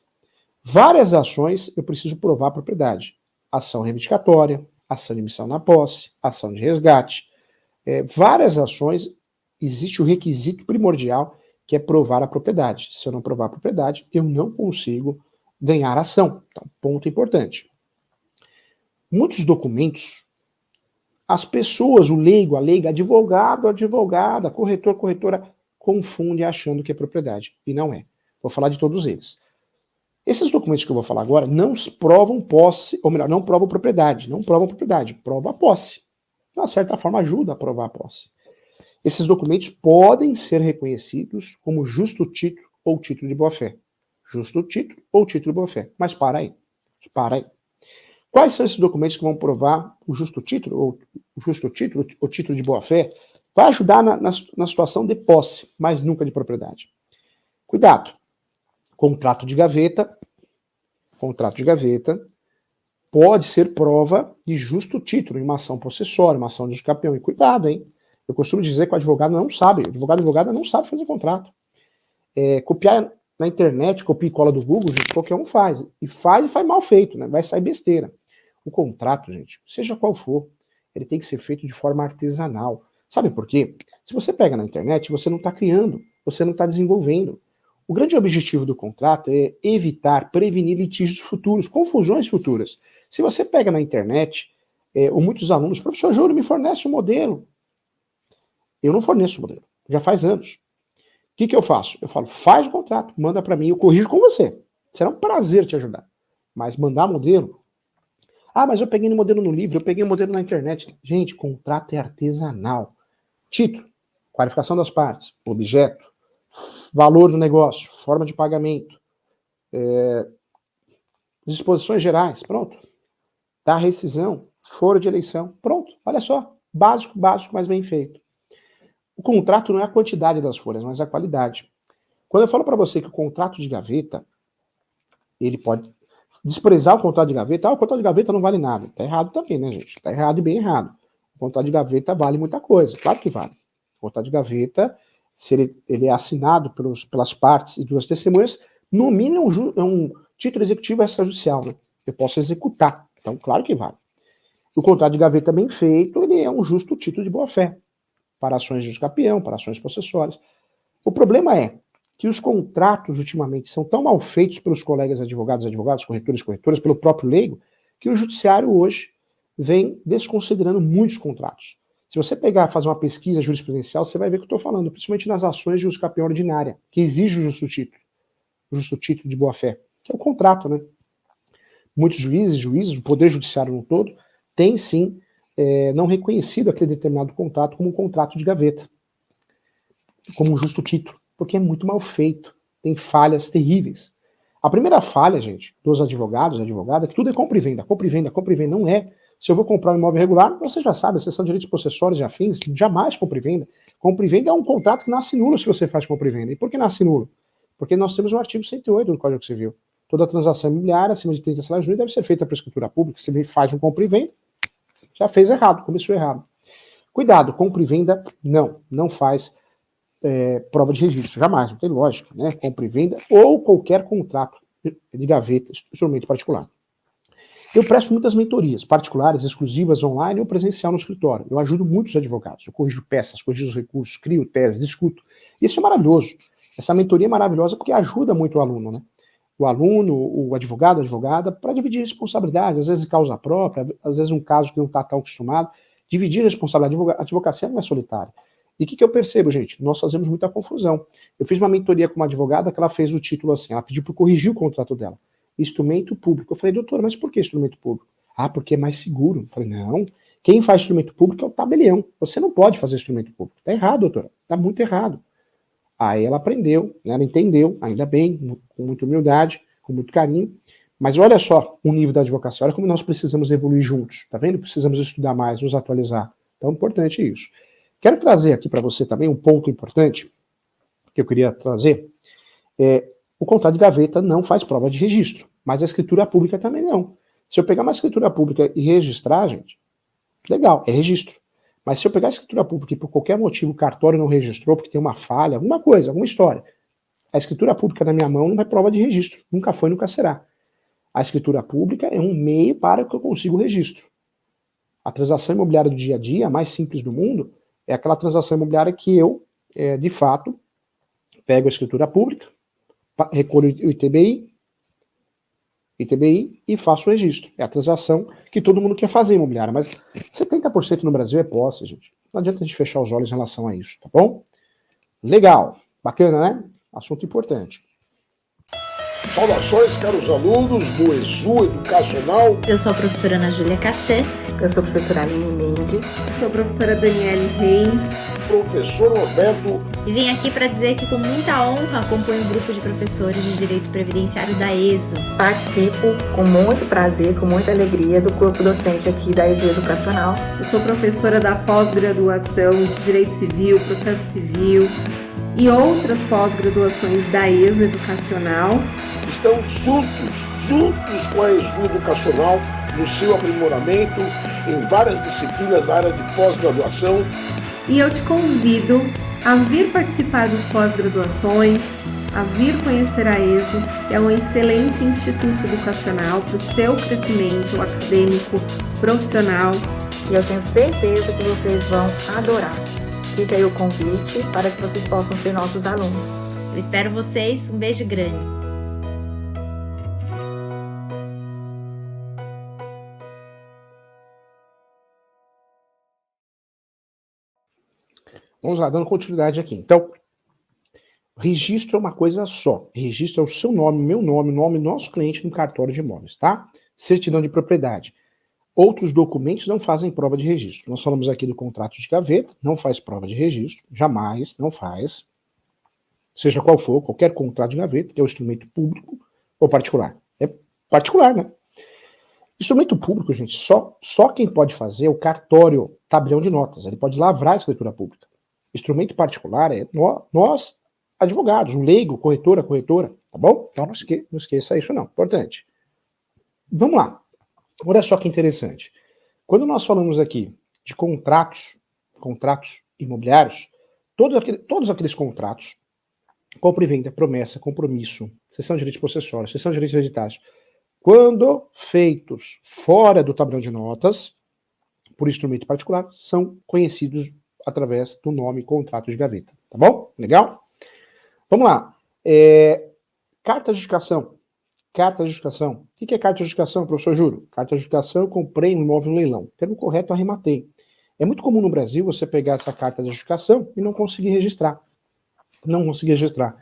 Várias ações eu preciso provar a propriedade. Ação reivindicatória, ação de missão na posse, ação de resgate. Várias ações, existe o requisito primordial que é provar a propriedade. Se eu não provar a propriedade, eu não consigo ganhar ação. Então, ponto importante. Muitos documentos, as pessoas, o leigo, a leiga, advogado, advogada, corretor, corretora, confundem achando que é propriedade. E não é. Vou falar de todos eles. Esses documentos que eu vou falar agora não provam posse, ou melhor, não provam propriedade. Não provam propriedade, prova a posse. de uma certa forma, ajuda a aprovar a posse. Esses documentos podem ser reconhecidos como justo título ou título de boa-fé. Justo título ou título de boa-fé. Mas para aí. Quais são esses documentos que vão provar o justo título ou título de boa-fé? Vai ajudar na situação de posse, mas nunca de propriedade. Cuidado. Contrato de gaveta pode ser prova de justo título em uma ação possessória, uma ação de usucapião. E cuidado, hein? Eu costumo dizer que o advogado não sabe, advogada não sabe fazer contrato. Copiar na internet, copia e cola do Google, gente, qualquer um faz. E faz mal feito, né? Vai sair besteira. O contrato, gente, seja qual for, ele tem que ser feito de forma artesanal. Sabe por quê? Se você pega na internet, você não está criando, você não está desenvolvendo. O grande objetivo do contrato é evitar, prevenir litígios futuros, confusões futuras. Se você pega na internet, ou muitos alunos, professor Júlio, me fornece um modelo. Eu não forneço o modelo, já faz anos. O que eu faço? Eu falo, faz o contrato, manda para mim, eu corrijo com você. Será um prazer te ajudar. Mas mandar modelo... Ah, mas eu peguei no modelo no livro, eu peguei o modelo na internet. Gente, contrato é artesanal. Título, qualificação das partes, objeto, valor do negócio, forma de pagamento, disposições gerais, pronto. Da rescisão, foro de eleição, pronto. Olha só, básico, mas bem feito. O contrato não é a quantidade das folhas, mas a qualidade. Quando eu falo para você que o contrato de gaveta, ele pode desprezar o contrato de gaveta, o contrato de gaveta não vale nada. Tá errado também, né, gente? Tá errado e bem errado. O contrato de gaveta vale muita coisa, claro que vale. O contrato de gaveta, se ele é assinado pelas partes e duas testemunhas, no mínimo é um título executivo extrajudicial, né? Eu posso executar, então claro que vale. O contrato de gaveta bem feito, ele é um justo título de boa-fé, para ações de usucapião, para ações possessórias. O problema é que os contratos, ultimamente, são tão mal feitos pelos colegas advogados, corretoras, pelo próprio leigo, que o judiciário hoje vem desconsiderando muitos contratos. Se você pegar e fazer uma pesquisa jurisprudencial, você vai ver o que eu estou falando, principalmente nas ações de usucapião ordinária, que exige o justo título de boa-fé, que é o contrato, né? Muitos juízes, o Poder Judiciário no todo, tem sim não reconhecido aquele determinado contrato como um contrato de gaveta, como um justo título, porque é muito mal feito, tem falhas terríveis. A primeira falha, gente, dos advogados e advogadas, é que tudo é compra e venda, não é. Se eu vou comprar um imóvel regular, você já sabe, a seção de direitos possessórios e afins, jamais compra e venda. Compra e venda é um contrato que nasce nulo se você faz compra e venda. E por que nasce nulo? Porque nós temos o artigo 108 do Código Civil. Toda transação imobiliária acima de 30 salários mínimos deve ser feita para escritura pública. Você faz um compra e venda, já fez errado, começou errado. Cuidado, compra e venda não faz prova de registro, jamais, não tem lógica, né? Compra e venda ou qualquer contrato de gaveta, instrumento particular. Eu presto muitas mentorias, particulares, exclusivas, online ou presencial no escritório. Eu ajudo muitos advogados, eu corrijo peças, corrijo os recursos, crio tese, discuto. Isso é maravilhoso. Essa mentoria é maravilhosa porque ajuda muito o aluno, né? O aluno, o advogado, a advogada, para dividir responsabilidades, às vezes causa própria, às vezes um caso que não está tão acostumado. Dividir a responsabilidade, a advocacia não é solitária. E o que eu percebo, gente? Nós fazemos muita confusão. Eu fiz uma mentoria com uma advogada que ela fez o título assim, ela pediu para corrigir o contrato dela. Instrumento público. Eu falei, doutora, mas por que instrumento público? Ah, porque é mais seguro. Eu falei, não, quem faz instrumento público é o tabelião. Você não pode fazer instrumento público. Está errado, doutora. Está muito errado. Aí ela aprendeu, né, ela entendeu, ainda bem, com muita humildade, com muito carinho. Mas olha só o nível da advocacia, olha como nós precisamos evoluir juntos, tá vendo? Precisamos estudar mais, nos atualizar. Então, importante isso. Quero trazer aqui para você também um ponto importante que eu queria trazer. O contrato de gaveta não faz prova de registro, mas a escritura pública também não. Se eu pegar uma escritura pública e registrar, gente, legal, é registro. Mas se eu pegar a escritura pública e por qualquer motivo o cartório não registrou, porque tem uma falha, alguma coisa, alguma história, a escritura pública na minha mão não é prova de registro. Nunca foi, nunca será. A escritura pública é um meio para que eu consiga o registro. A transação imobiliária do dia a dia, a mais simples do mundo, é aquela transação imobiliária que eu, de fato, pego a escritura pública, recolho o ITBI e faço o registro. É a transação que todo mundo quer fazer imobiliária, mas 70% no Brasil é posse, gente. Não adianta a gente fechar os olhos em relação a isso, tá bom? Legal, bacana, né? Assunto importante. Saudações, caros alunos do ESU Educacional. Eu sou a professora Ana Júlia Cachê. Eu sou a professora Aline Mendes. Sou a professora Daniele Reis. Professor Roberto. E vim aqui para dizer que com muita honra acompanho o grupo de professores de Direito Previdenciário da ESO. Participo com muito prazer, com muita alegria do corpo docente aqui da ESO Educacional. Eu sou professora da pós-graduação de Direito Civil, Processo Civil e outras pós-graduações da ESO Educacional. Estamos juntos com a ESU Educacional no seu aprimoramento em várias disciplinas da área de pós-graduação. E eu te convido a vir participar das pós-graduações, a vir conhecer a ESO, que é um excelente instituto educacional para o seu crescimento acadêmico, profissional. E eu tenho certeza que vocês vão adorar. Fica aí o convite para que vocês possam ser nossos alunos. Eu espero vocês. Um beijo grande. Vamos lá, dando continuidade aqui. Então, registro é uma coisa só. Registro é o seu nome, meu nome, o nome do nosso cliente no cartório de imóveis, tá? Certidão de propriedade. Outros documentos não fazem prova de registro. Nós falamos aqui do contrato de gaveta, não faz prova de registro, jamais, não faz. Seja qual for, qualquer contrato de gaveta, que é um instrumento público ou particular. É particular, né? Instrumento público, gente, só quem pode fazer é o cartório, tabelião de notas. Ele pode lavrar a escritura pública. Instrumento particular é nós, advogados, o leigo, corretora, tá bom? Então não esqueça isso não, importante. Vamos lá. Olha só que interessante. Quando nós falamos aqui de contratos imobiliários, todos aqueles contratos, compra e venda, promessa, compromisso, cessão de direitos possessórios, cessão de direitos hereditários, quando feitos fora do tabelião de notas, por instrumento particular, são conhecidos através do nome contrato de gaveta. Tá bom? Legal? Vamos lá. Carta de adjudicação. Carta de adjudicação. O que é carta de adjudicação, professor Júlio? Carta de adjudicação, eu comprei um imóvel no leilão. Termo correto, arrematei. É muito comum no Brasil você pegar essa carta de adjudicação e não conseguir registrar. Não conseguir registrar.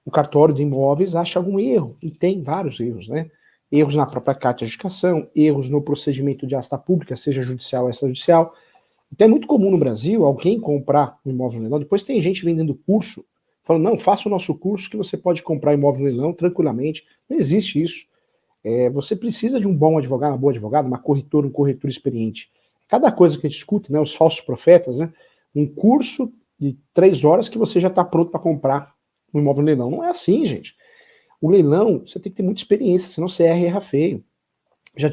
O cartório de imóveis acha algum erro, e tem vários erros, né? Erros na própria carta de adjudicação, erros no procedimento de asta pública, seja judicial ou extrajudicial. Então é muito comum no Brasil alguém comprar um imóvel no leilão, depois tem gente vendendo curso, falando, não, faça o nosso curso que você pode comprar imóvel no leilão tranquilamente. Não existe isso. Você precisa de um bom advogado, uma boa advogada, uma corretora, um corretor experiente. Cada coisa que a gente escuta, né, os falsos profetas, né, um curso de 3 horas que você já está pronto para comprar um imóvel no leilão. Não é assim, gente. O leilão, você tem que ter muita experiência, senão você erra feio. Já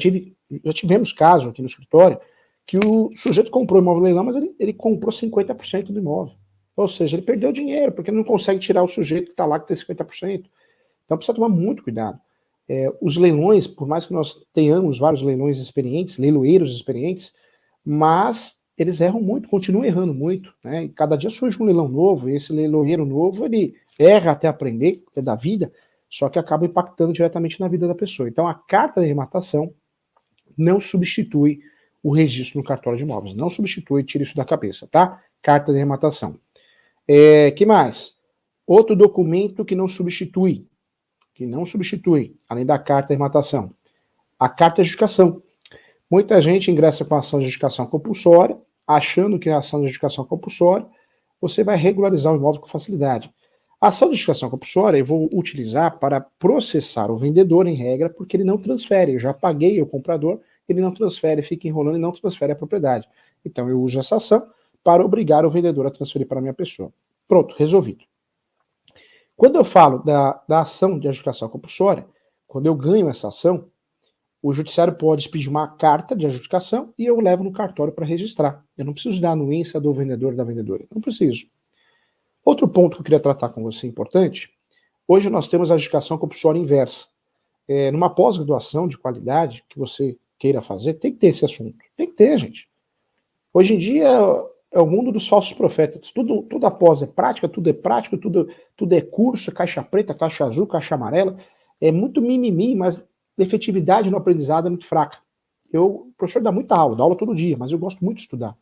tivemos casos aqui no escritório que o sujeito comprou o imóvel no leilão, mas ele comprou 50% do imóvel. Ou seja, ele perdeu dinheiro, porque ele não consegue tirar o sujeito que está lá, que tem 50%. Então precisa tomar muito cuidado. Os leilões, por mais que nós tenhamos vários leilões experientes, leiloeiros experientes, mas eles erram muito, continuam errando muito, né? E cada dia surge um leilão novo, e esse leiloeiro novo, ele erra até aprender, é da vida, só que acaba impactando diretamente na vida da pessoa. Então a carta de arrematação não substitui o registro no cartório de imóveis. Não substitui, tira isso da cabeça, tá? Carta de arrematação. Que mais? Outro documento que não substitui, além da carta de arrematação, a carta de adjudicação. Muita gente ingressa com a ação de adjudicação compulsória, achando que a ação de adjudicação compulsória você vai regularizar o imóvel com facilidade. A ação de adjudicação compulsória eu vou utilizar para processar o vendedor, em regra, porque ele não transfere. Eu já paguei o comprador, ele não transfere, fica enrolando e não transfere a propriedade. Então eu uso essa ação para obrigar o vendedor a transferir para a minha pessoa. Pronto, resolvido. Quando eu falo da ação de adjudicação compulsória, quando eu ganho essa ação, o judiciário pode expedir uma carta de adjudicação e eu levo no cartório para registrar. Eu não preciso da anuência do vendedor e da vendedora. Não preciso. Outro ponto que eu queria tratar com você importante, hoje nós temos a adjudicação compulsória inversa. Numa pós-graduação de qualidade que você queira fazer, tem que ter esse assunto. Tem que ter, gente. Hoje em dia é o mundo dos falsos profetas. Tudo após é prática, tudo é curso, caixa preta, caixa azul, caixa amarela. É muito mimimi, mas a efetividade no aprendizado é muito fraca. O professor dá muita aula, dá aula todo dia, mas eu gosto muito de estudar.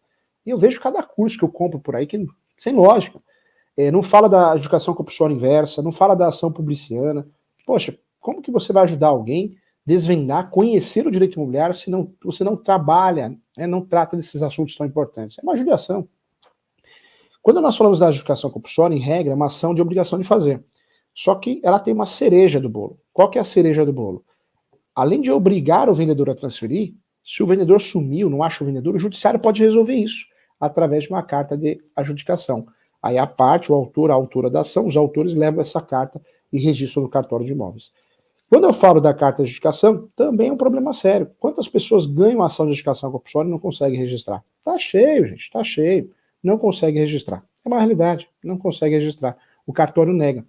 E eu vejo cada curso que eu compro por aí, que sem lógica. Não fala da adjudicação compulsória inversa, não fala da ação publiciana. Poxa, como que você vai ajudar alguém a desvendar, conhecer o direito imobiliário se você não trabalha, né, não trata desses assuntos tão importantes? É uma judiação. Quando nós falamos da adjudicação compulsória, em regra, é uma ação de obrigação de fazer. Só que ela tem uma cereja do bolo. Qual que é a cereja do bolo? Além de obrigar o vendedor a transferir, se o vendedor sumiu, não acha o vendedor, o judiciário pode resolver isso através de uma carta de adjudicação. Aí a parte, o autor, a autora da ação, os autores levam essa carta e registram no cartório de imóveis. Quando eu falo da carta de adjudicação, também é um problema sério. Quantas pessoas ganham a ação de adjudicação compulsória e não conseguem registrar? Tá cheio, gente, tá cheio. Não consegue registrar. É uma realidade, não consegue registrar. O cartório nega.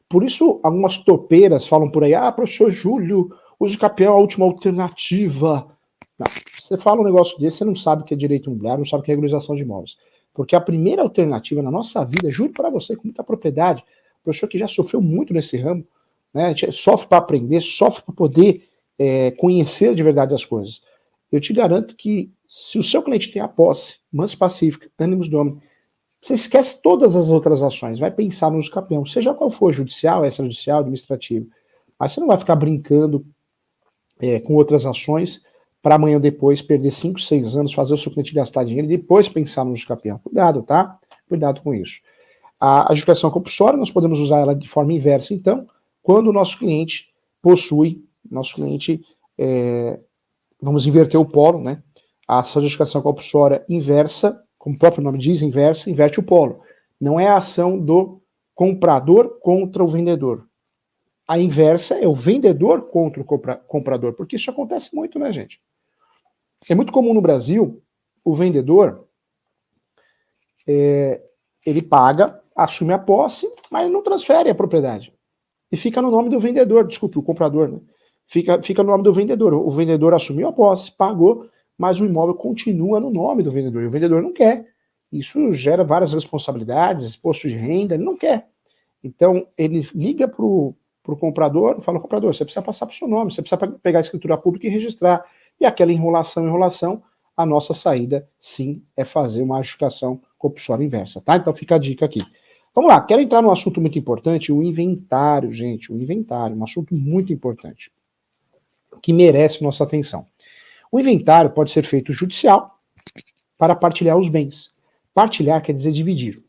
Por isso, algumas topeiras falam por aí, professor Júlio, uso de capião é a última alternativa. Não, você fala um negócio desse, você não sabe o que é direito imobiliário, não sabe o que é regularização de imóveis. Porque a primeira alternativa na nossa vida, juro para você, com muita propriedade, professor que já sofreu muito nesse ramo, né, sofre para aprender, sofre para poder conhecer de verdade as coisas. Eu te garanto que se o seu cliente tem a posse, mansa pacífica, animus domini, você esquece todas as outras ações, vai pensar no uso capião, seja qual for, judicial, extrajudicial, administrativo. Mas você não vai ficar brincando com outras ações para amanhã ou depois perder 5, 6 anos, fazer o seu cliente gastar dinheiro e depois pensar no uso capião. Cuidado, tá? Cuidado com isso. A adjudicação compulsória, nós podemos usar ela de forma inversa, então, quando o nosso cliente possui, vamos inverter o polo, né? A ação de adjudicação compulsória inversa, como o próprio nome diz, inversa, inverte o polo. Não é a ação do comprador contra o vendedor. A inversa é o vendedor contra o comprador, porque isso acontece muito, né, gente? É muito comum no Brasil, o vendedor, ele paga, assume a posse, mas ele não transfere a propriedade. E fica no nome do vendedor, desculpe, o comprador, né? Fica no nome do vendedor. O vendedor assumiu a posse, pagou, mas o imóvel continua no nome do vendedor, e o vendedor não quer. Isso gera várias responsabilidades, imposto de renda, ele não quer. Então, ele liga para o comprador, fala, comprador, você precisa passar para o seu nome, você precisa pegar a escritura pública e registrar. E aquela enrolação, a nossa saída, sim, é fazer uma adjudicação compulsória inversa, tá? Então fica a dica aqui. Vamos lá, quero entrar num assunto muito importante, o inventário, gente, o inventário, um assunto muito importante, que merece nossa atenção. O inventário pode ser feito judicial para partilhar os bens. Partilhar quer dizer dividir.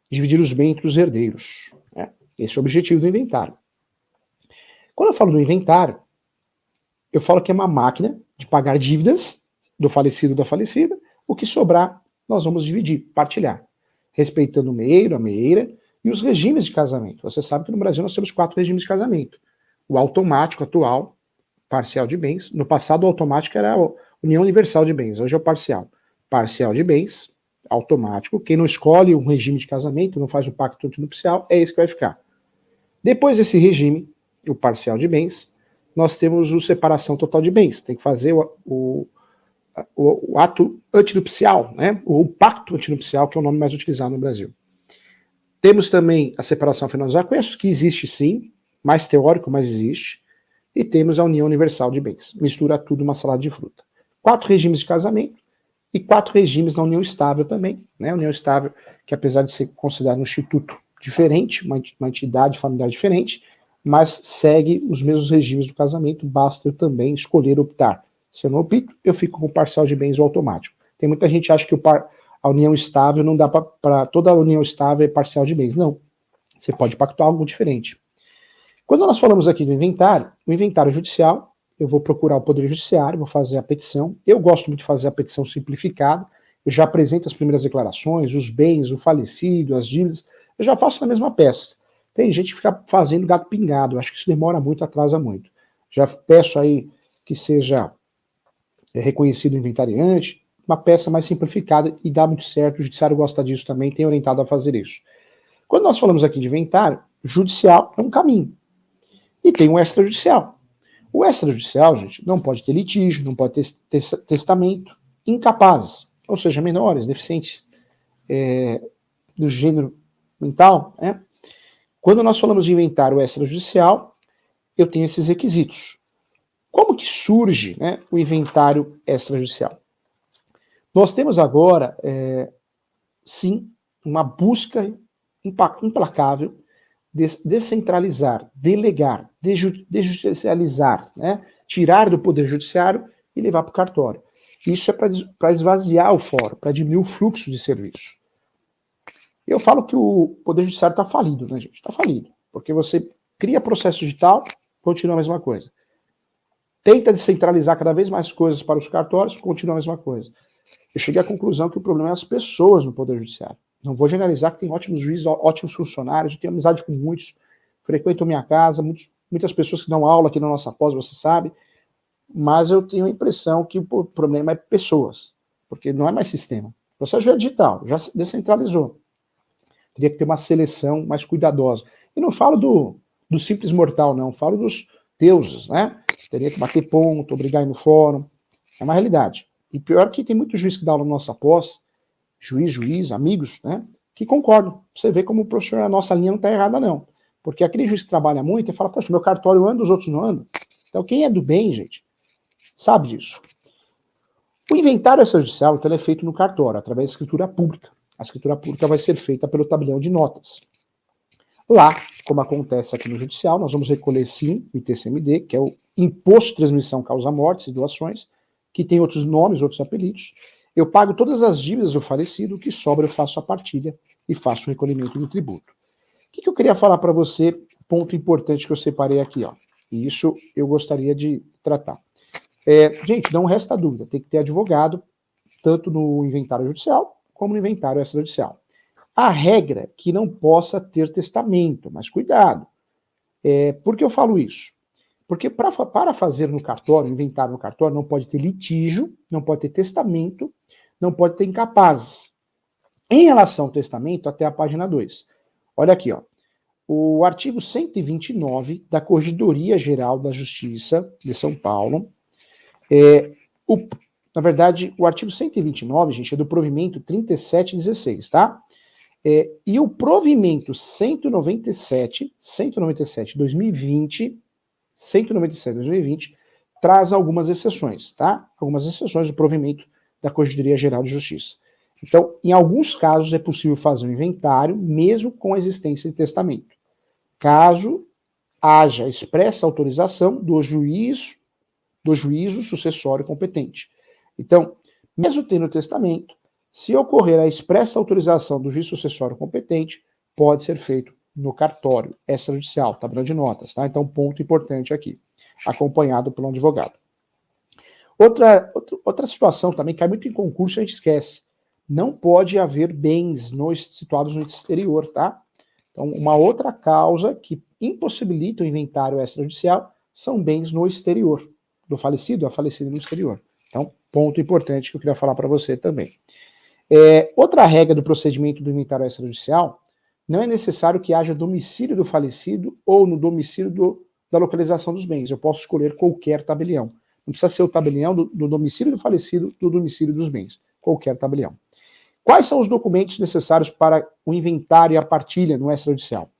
Dividir os bens entre os herdeiros. Né? Esse é o objetivo do inventário. Quando eu falo do inventário, eu falo que é uma máquina de pagar dívidas do falecido ou da falecida, o que sobrar nós vamos dividir, partilhar, respeitando o meeiro, a meeira e os regimes de casamento. Você sabe que no Brasil nós temos 4 regimes de casamento. O automático atual, parcial de bens. No passado o automático era a união universal de bens, hoje é o parcial. Parcial de bens, automático. Quem não escolhe um regime de casamento, não faz o pacto antinupcial, é esse que vai ficar. Depois desse regime, o parcial de bens, nós temos o separação total de bens. Tem que fazer o ato antinupcial, né? O pacto antinupcial, que é o nome mais utilizado no Brasil. Temos também a separação final dos aquestos, que existe sim, mais teórico, mas existe. E temos a união universal de bens. Mistura tudo uma salada de fruta. 4 regimes de casamento e 4 regimes na união estável também. Né? A união estável, que apesar de ser considerado um instituto diferente, uma entidade familiar diferente, mas segue os mesmos regimes do casamento, basta eu também escolher optar. Se eu não opto, eu fico com o parcial de bens automático. Tem muita gente que acha que a união estável não dá para toda a união estável é parcial de bens. Não. Você pode pactuar algo diferente. Quando nós falamos aqui do inventário, o inventário judicial, eu vou procurar o Poder Judiciário, vou fazer a petição. Eu gosto muito de fazer a petição simplificada. Eu já apresento as primeiras declarações, os bens, o falecido, as dívidas. Eu já faço na mesma peça. Tem gente que fica fazendo gato pingado. Eu acho que isso demora muito, atrasa muito. Já peço aí que seja reconhecido o inventariante, uma peça mais simplificada e dá muito certo. O Judiciário gosta disso também, tem orientado a fazer isso. Quando nós falamos aqui de inventário, judicial é um caminho. E tem o extrajudicial. O extrajudicial, gente, não pode ter litígio, não pode ter testamento, incapazes, ou seja, menores, deficientes do gênero mental. Né? Quando nós falamos de inventário extrajudicial, eu tenho esses requisitos. Como que surge, né, o inventário extrajudicial? Nós temos agora, sim, uma busca implacável descentralizar, delegar, desjudicializar, né? Tirar do Poder Judiciário e levar para o cartório. Isso é para esvaziar o fórum, para diminuir o fluxo de serviço. Eu falo que o Poder Judiciário está falido, né, gente? Está falido. Porque você cria processo digital, continua a mesma coisa. Tenta descentralizar cada vez mais coisas para os cartórios, continua a mesma coisa. Eu cheguei à conclusão que o problema é as pessoas no Poder Judiciário. Não vou generalizar que tem ótimos juízes, ótimos funcionários, eu tenho amizade com muitos, frequento minha casa, muitas pessoas que dão aula aqui na nossa pós, você sabe, mas eu tenho a impressão que o problema é pessoas, porque não é mais sistema. O processo já é digital, já se descentralizou. Teria que ter uma seleção mais cuidadosa. E não falo do simples mortal, não, falo dos deuses, né? Teria que bater ponto, obrigar a ir no fórum. É uma realidade. E pior que tem muito juiz que dá aula na nossa pós, juiz, amigos, né? Que concordam. Você vê como o professor, a nossa linha não está errada, não. Porque aquele juiz que trabalha muito, ele fala, poxa, meu cartório anda, os outros não andam. Então, quem é do bem, gente, sabe disso. O inventário extrajudicial, então, é feito no cartório, através da escritura pública. A escritura pública vai ser feita pelo tabelião de notas. Lá, como acontece aqui no judicial, nós vamos recolher, sim, o ITCMD, que é o Imposto de Transmissão Causa-Mortes e Doações, que tem outros nomes, outros apelidos. Eu pago todas as dívidas do falecido, o que sobra eu faço a partilha e faço o recolhimento do tributo. O que eu queria falar para você, ponto importante que eu separei aqui, ó. E isso eu gostaria de tratar. Gente, não resta dúvida, tem que ter advogado, tanto no inventário judicial, como no inventário extrajudicial. A regra é que não possa ter testamento, mas cuidado. Por que eu falo isso? Porque para fazer no cartório, inventário no cartório, não pode ter litígio, não pode ter testamento, não pode ter incapazes. Em relação ao testamento, até a página 2. Olha aqui, ó. O artigo 129 da Corregedoria Geral da Justiça de São Paulo, na verdade, o artigo 129, gente, é do provimento 3716, tá? E o provimento 197, 2020, traz algumas exceções, tá? Algumas exceções do provimento da Corregedoria Geral de Justiça. Então, em alguns casos é possível fazer um inventário, mesmo com a existência de testamento. Caso haja expressa autorização do juízo sucessório competente. Então, mesmo tendo testamento, se ocorrer a expressa autorização do juiz sucessório competente, pode ser feito no cartório extrajudicial, tabela de notas, tá? Então, ponto importante aqui, acompanhado pelo advogado. Outra situação também cai muito em concurso, a gente esquece. Não pode haver bens situados no exterior, tá? Então, uma outra causa que impossibilita o inventário extrajudicial são bens no exterior, do falecido a falecido no exterior. Então, ponto importante que eu queria falar para você também. Outra regra do procedimento do inventário extrajudicial, não é necessário que haja domicílio do falecido ou no domicílio da localização dos bens. Eu posso escolher qualquer tabelião. Não precisa ser o tabelião do domicílio do falecido, do domicílio dos bens. Qualquer tabelião. Quais são os documentos necessários para o inventário e a partilha no extrajudicial?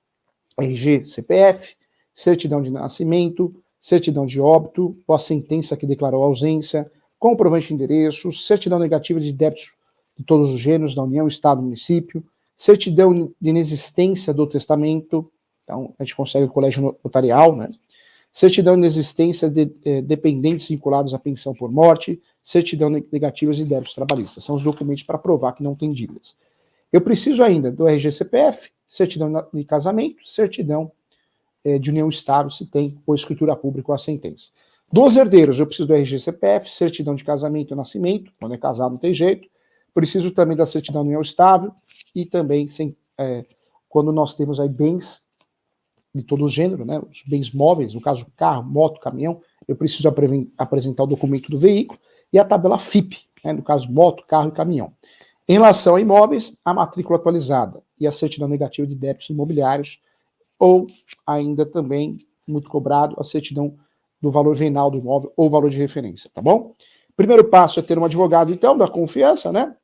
RG, CPF, certidão de nascimento, certidão de óbito, ou a sentença que declarou a ausência, comprovante de endereço, certidão negativa de débitos de todos os gêneros da União, Estado, Município, certidão de inexistência do testamento, então a gente consegue o colégio notarial, né? Certidão de inexistência de dependentes vinculados à pensão por morte, certidão negativa de débitos trabalhistas. São os documentos para provar que não tem dívidas. Eu preciso ainda do RG-CPF, certidão de casamento, certidão de união estável, se tem, ou escritura pública ou a sentença. Dos herdeiros, eu preciso do RG-CPF, certidão de casamento e nascimento, quando é casado não tem jeito. Preciso também da certidão de união estável e também quando nós temos aí bens de todo o gênero, né, os bens móveis, no caso carro, moto, caminhão, eu preciso apresentar o documento do veículo e a tabela FIP, né, no caso moto, carro e caminhão. Em relação a imóveis, a matrícula atualizada e a certidão negativa de débitos imobiliários, ou ainda também, muito cobrado, a certidão do valor venal do imóvel ou valor de referência, tá bom? Primeiro passo é ter um advogado, então, da confiança, né?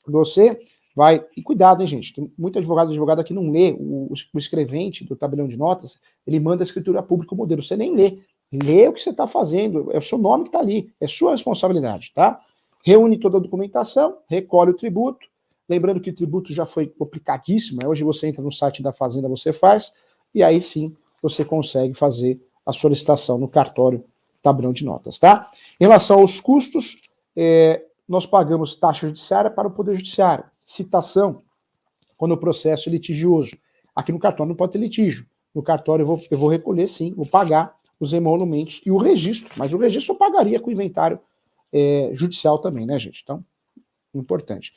Você vai... E cuidado, hein, gente? Tem muito advogado que não lê. O escrevente do tabelião de notas, ele manda a escritura pública, o modelo. Você nem lê. Lê o que você está fazendo. É o seu nome que está ali. É sua responsabilidade, tá? Reúne toda a documentação, recolhe o tributo. Lembrando que o tributo já foi complicadíssimo. Hoje você entra no site da Fazenda, você faz. e aí sim você consegue fazer a solicitação no cartório tabelião de notas, tá? Em relação aos custos, nós pagamos taxa judiciária para o Poder Judiciário, citação, quando o processo é litigioso. Aqui no cartório não pode ter litígio. No cartório eu vou recolher, sim, vou pagar os emolumentos e o registro, mas o registro eu pagaria com o inventário judicial também, né, gente? Então, importante.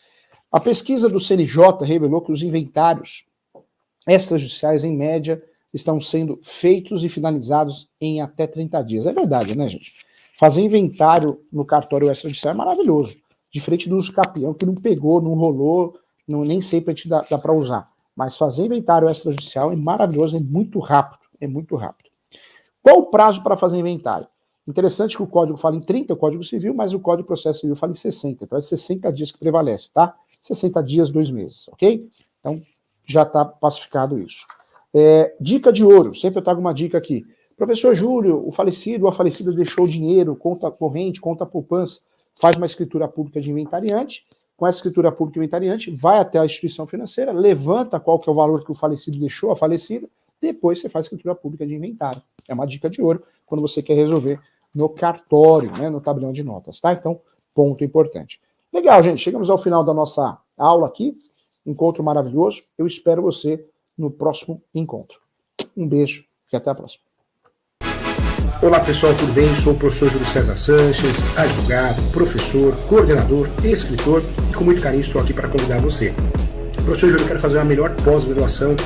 A pesquisa do CNJ revelou que os inventários extrajudiciais, em média, estão sendo feitos e finalizados em até 30 dias. É verdade, né, gente? Fazer inventário no cartório extrajudicial é maravilhoso. Diferente do uso capião, que não pegou, não rolou, nem sempre a gente dá para usar. Mas fazer inventário extrajudicial é maravilhoso, é muito rápido. É muito rápido. Qual o prazo para fazer inventário? Interessante que o Código fala em 30, o Código Civil, mas o Código de Processo Civil fala em 60. Então é 60 dias que prevalece, tá? 60 dias, 2 meses, ok? Então já está pacificado isso. Dica de ouro, sempre eu trago uma dica aqui. Professor Júlio, o falecido ou a falecida deixou dinheiro, conta corrente, conta poupança, faz uma escritura pública de inventariante. Com essa escritura pública inventariante, vai até a instituição financeira, levanta qual que é o valor que o falecido deixou, a falecida, depois você faz a escritura pública de inventário. É uma dica de ouro quando você quer resolver no cartório, né, no tabelião de notas, tá? Então, ponto importante. Legal, gente, chegamos ao final da nossa aula aqui, encontro maravilhoso, eu espero você no próximo encontro. Um beijo e até a próxima. Olá pessoal, tudo bem? Sou o professor Júlio César Sanches, advogado, professor, coordenador, escritor e com muito carinho estou aqui para convidar você. Professor Júlio, eu quero fazer a melhor pós-graduação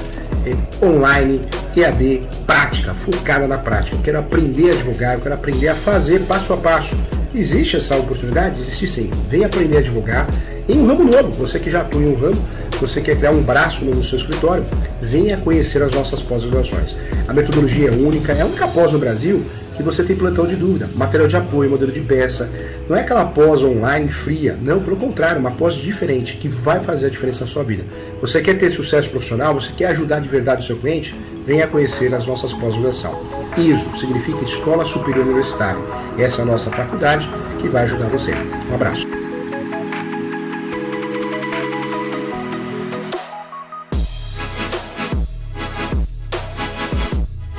online, EAD, prática, focada na prática. Eu quero aprender a advogar, eu quero aprender a fazer passo a passo. Existe essa oportunidade? Existe sim. Venha aprender a advogar em um ramo novo. Você que já atua em um ramo, você quer criar um braço novo no seu escritório, venha conhecer as nossas pós-graduações. A metodologia é única, é a única pós no Brasil que você tem plantão de dúvida, material de apoio, modelo de peça. Não é aquela pós online fria, não, pelo contrário, uma pós diferente que vai fazer a diferença na sua vida. Você quer ter sucesso profissional, você quer ajudar de verdade o seu cliente, venha conhecer as nossas pós-graduação. ISO significa Escola Superior Universitária. Essa é a nossa faculdade que vai ajudar você. Um abraço.